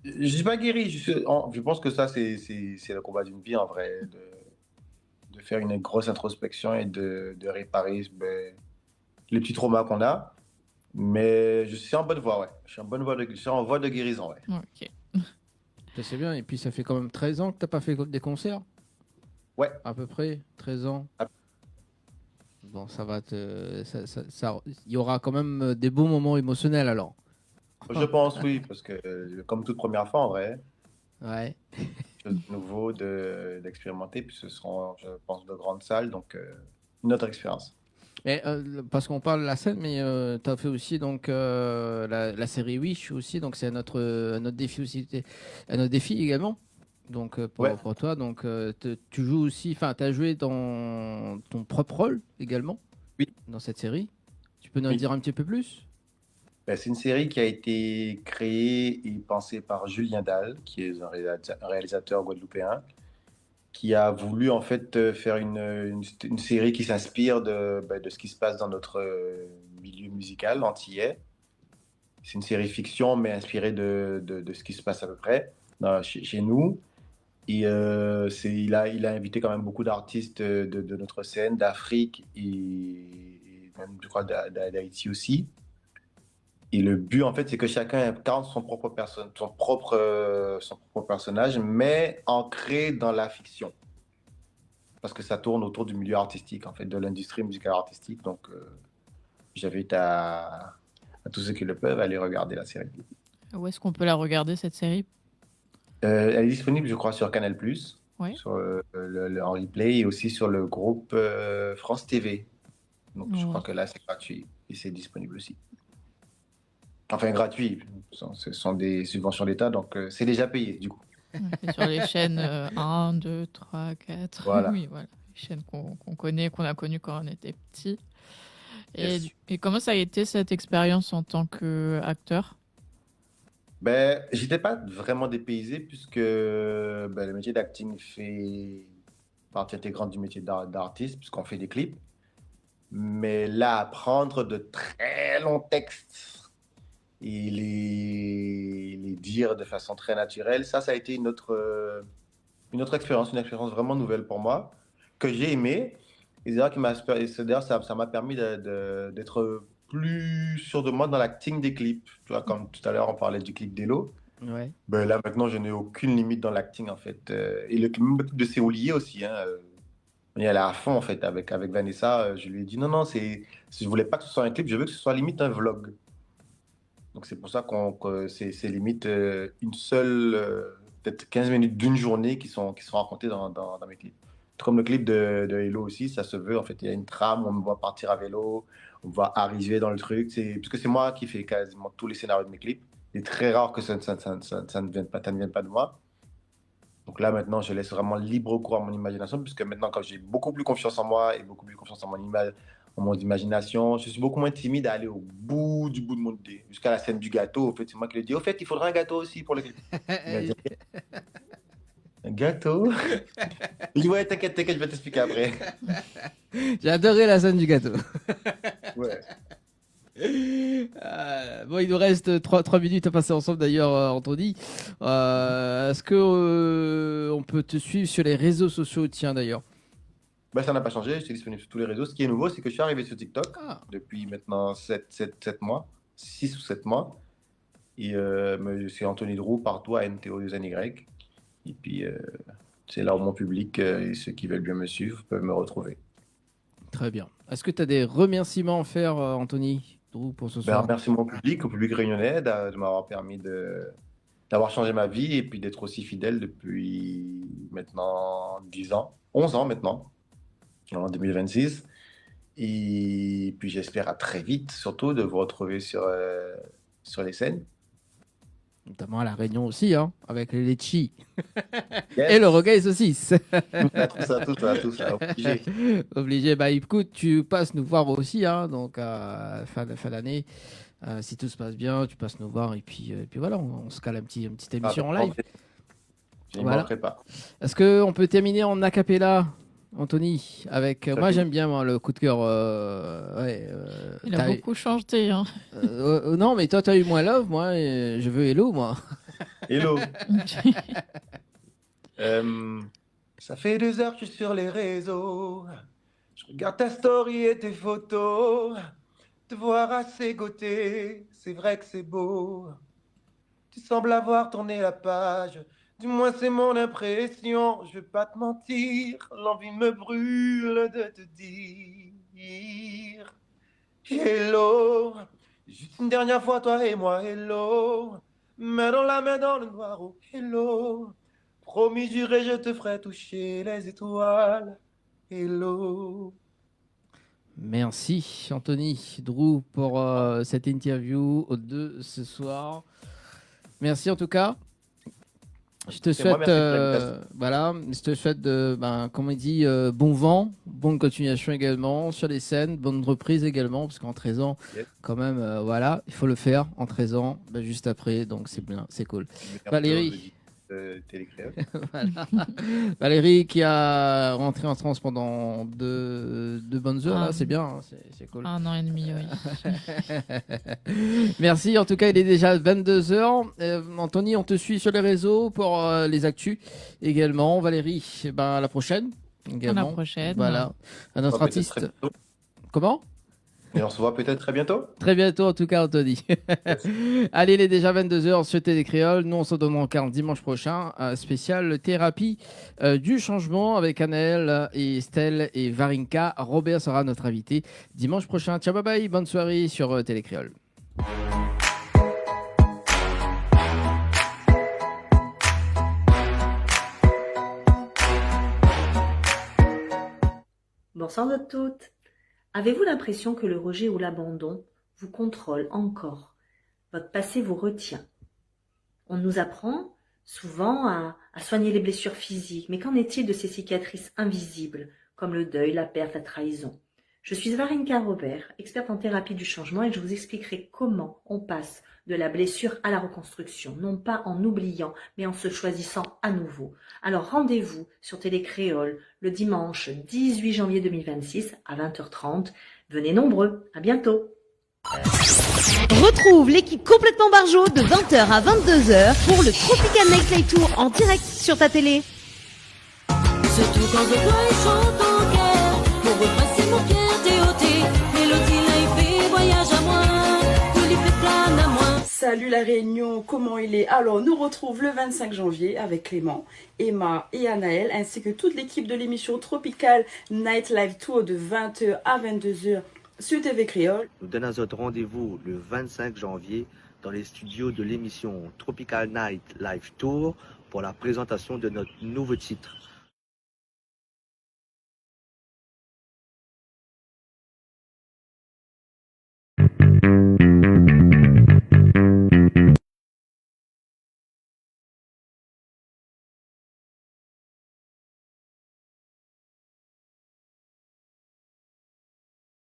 Je ne suis pas guéri, je pense que ça, c'est le combat d'une vie, en vrai, de faire une grosse introspection et de réparer les petits traumas qu'on a. Mais je suis en bonne voie, ouais. Je suis en voie de guérison, ouais. Ok. Ça, c'est bien. Et puis, ça fait quand même 13 ans que tu n'as pas fait des concerts? Ouais. À peu près 13 ans. Bon, ça va il y aura quand même des beaux moments émotionnels alors. Je pense, oui, parce que comme toute première fois, en vrai, ouais. Chose de nouveau d'expérimenter, puis ce seront, je pense, de grandes salles, donc une autre expérience. Et, parce qu'on parle de la scène, mais tu as fait aussi donc, la série Wish aussi, donc c'est un autre défi aussi, un autre défi également. Donc pour toi, donc tu joues aussi, enfin tu as joué dans ton propre rôle également. Oui. Dans cette série. Tu peux nous en dire un petit peu plus? C'est une série qui a été créée et pensée par Julien Dalle, qui est un réalisateur guadeloupéen, qui a voulu en fait faire une série qui s'inspire de ce qui se passe dans notre milieu musical antillais. C'est une série fiction, mais inspirée de ce qui se passe à peu près chez nous. Et il a invité quand même beaucoup d'artistes de notre scène, d'Afrique et même, je crois, d'Haïti aussi. Et le but, en fait, c'est que chacun incarne son propre personnage, mais ancré dans la fiction. Parce que ça tourne autour du milieu artistique, en fait, de l'industrie musicale artistique. Donc, j'invite à tous ceux qui le peuvent à aller regarder la série. Où est-ce qu'on peut la regarder, cette série? Elle est disponible, je crois, sur Canal+, ouais. Sur en replay, et aussi sur le groupe France TV. Donc, je crois que là, c'est gratuit et c'est disponible aussi. Enfin, gratuit. Ce sont des subventions d'État, donc c'est déjà payé, du coup. C'est sur les chaînes 1, 2, 3, 4. Voilà. Oui, voilà. Les chaînes qu'on connaît, qu'on a connues quand on était petit. Yes. Et comment ça a été cette expérience en tant qu'acteur? J'étais pas vraiment dépaysé, puisque le métier d'acting fait partie intégrante du métier d'artiste, puisqu'on fait des clips. Mais là, apprendre de très longs textes et les dire de façon très naturelle, ça a été une autre expérience, une expérience vraiment nouvelle pour moi, que j'ai aimée. Et d'ailleurs, ça m'a permis d'être plus sûr de moi dans l'acting des clips. Tu vois, comme tout à l'heure, on parlait du clip d'Elo. Ouais. Là, maintenant, je n'ai aucune limite dans l'acting, en fait. Et le clip de Séoulier aussi, hein. On y allait à fond, en fait, avec Vanessa. Je lui ai dit, non, je voulais pas que ce soit un clip, je veux que ce soit limite un vlog. Donc, c'est pour ça que c'est limite une seule, peut-être 15 minutes d'une journée qui sont racontées dans mes clips. Comme le clip de Hello aussi, ça se veut, en fait, il y a une trame, on me voit partir à vélo, on me voit arriver dans le truc. Puisque c'est moi qui fais quasiment tous les scénarios de mes clips. Il est très rare que ça ne vienne pas de moi. Donc là, maintenant, je laisse vraiment libre cours à mon imagination, puisque maintenant, quand j'ai beaucoup plus confiance en moi et beaucoup plus confiance en mon imagination, je suis beaucoup moins timide à aller au bout de mon idée. Jusqu'à la scène du gâteau, en fait, c'est moi qui le dis. Au fait, il faudra un gâteau aussi pour le clip. Un gâteau? Je dis, ouais, t'inquiète, je vais t'expliquer après. J'ai adoré la scène du gâteau. Ouais. Bon, il nous reste 3 minutes à passer ensemble d'ailleurs, Anthony. Est-ce que on peut te suivre sur les réseaux sociaux, tiens d'ailleurs? Bah, ça n'a pas changé, je suis disponible sur tous les réseaux. Ce qui est nouveau, c'est que je suis arrivé sur TikTok depuis maintenant 7 mois, 6 ou 7 mois. Et c'est Anthony Drew, partout, ANTO2NY. Et puis, c'est là où mon public et ceux qui veulent bien me suivre peuvent me retrouver. Très bien. Est-ce que tu as des remerciements à faire, Anthony Drew, pour ce soir? Merci au public réunionnais de m'avoir permis d'avoir changé ma vie et puis d'être aussi fidèle depuis maintenant 10 ans, 11 ans maintenant, en 2026. Et puis j'espère à très vite, surtout, de vous retrouver sur les scènes. Notamment à La Réunion aussi, hein, avec les litchis. Yes. Et le recueil saucisse. tout ça, obligé. Obligé. Bah écoute, tu passes nous voir aussi, hein, donc à fin d'année. Si tout se passe bien, tu passes nous voir et puis voilà, on se cale une petite émission en live. Je n'y Voilà. manquerai pas. Est-ce qu'on peut terminer en a cappella, Anthony, avec moi j'aime bien le coup de cœur. Il a beaucoup chanté. Hein. Non, mais toi tu as eu moins Love, moi je veux Hello, moi. Hello. Ça fait 2 heures que je suis sur les réseaux. Je regarde ta story et tes photos. Te voir à ses côtés, c'est vrai que c'est beau. Tu sembles avoir tourné la page. Du moins c'est mon impression, je vais pas te mentir, l'envie me brûle de te dire hello, juste une dernière fois toi et moi, hello, main dans la main dans le noir, oh hello, promis juré je te ferai toucher les étoiles, hello. Merci Anthony Drew pour cette interview de ce soir. Merci en tout cas. Je te souhaite, je te souhaite comme on dit, bon vent, bonne continuation également sur les scènes, bonne reprise également, parce qu'en 13 ans, quand même, il faut le faire en 13 ans, juste après, donc c'est bien, c'est cool. Valérie. Voilà. Valérie qui a rentré en France pendant deux bonnes heures, là, c'est bien, hein, c'est cool. 1 an et demi, oui. Merci, en tout cas, il est déjà 22h. Anthony, on te suit sur les réseaux pour les actus également. Valérie, à la prochaine. Également. À la prochaine. Voilà. À notre artiste. Comment ? Et on se voit peut-être très bientôt. Très bientôt, en tout cas, Anthony. Allez, il est déjà 22h sur Télé Créole. Nous, on se donne encore dimanche prochain. Spécial thérapie du changement avec Anaël et Estelle et Varinka. Robert sera notre invité dimanche prochain. Ciao, bye bye. Bonne soirée sur Télé Créole. Bonsoir de toutes. Avez-vous l'impression que le rejet ou l'abandon vous contrôle encore? Votre passé vous retient. On nous apprend souvent à soigner les blessures physiques, mais qu'en est-il de ces cicatrices invisibles, comme le deuil, la perte, la trahison? Je suis Varinka Robert, experte en thérapie du changement, et je vous expliquerai comment on passe de la blessure à la reconstruction, non pas en oubliant, mais en se choisissant à nouveau. Alors rendez-vous sur Télé Créole le dimanche 18 janvier 2026 à 20h30. Venez nombreux, à bientôt. Retrouve l'équipe complètement barjo de 20h à 22h pour le Tropical Nightlife Tour en direct sur ta télé. Surtout quand je dois et chante en cœur pour repasser mon cœur déoté. Mélodie life et voyage à moi, que l'effet plane à moi. Salut la Réunion, comment il est? Alors, on nous retrouve le 25 janvier avec Clément, Emma et Anaël, ainsi que toute l'équipe de l'émission Tropical Nightlife Tour de 20h à 22h sur TV Créole. Nous donnons notre rendez-vous le 25 janvier dans les studios de l'émission Tropical Night Live Tour pour la présentation de notre nouveau titre.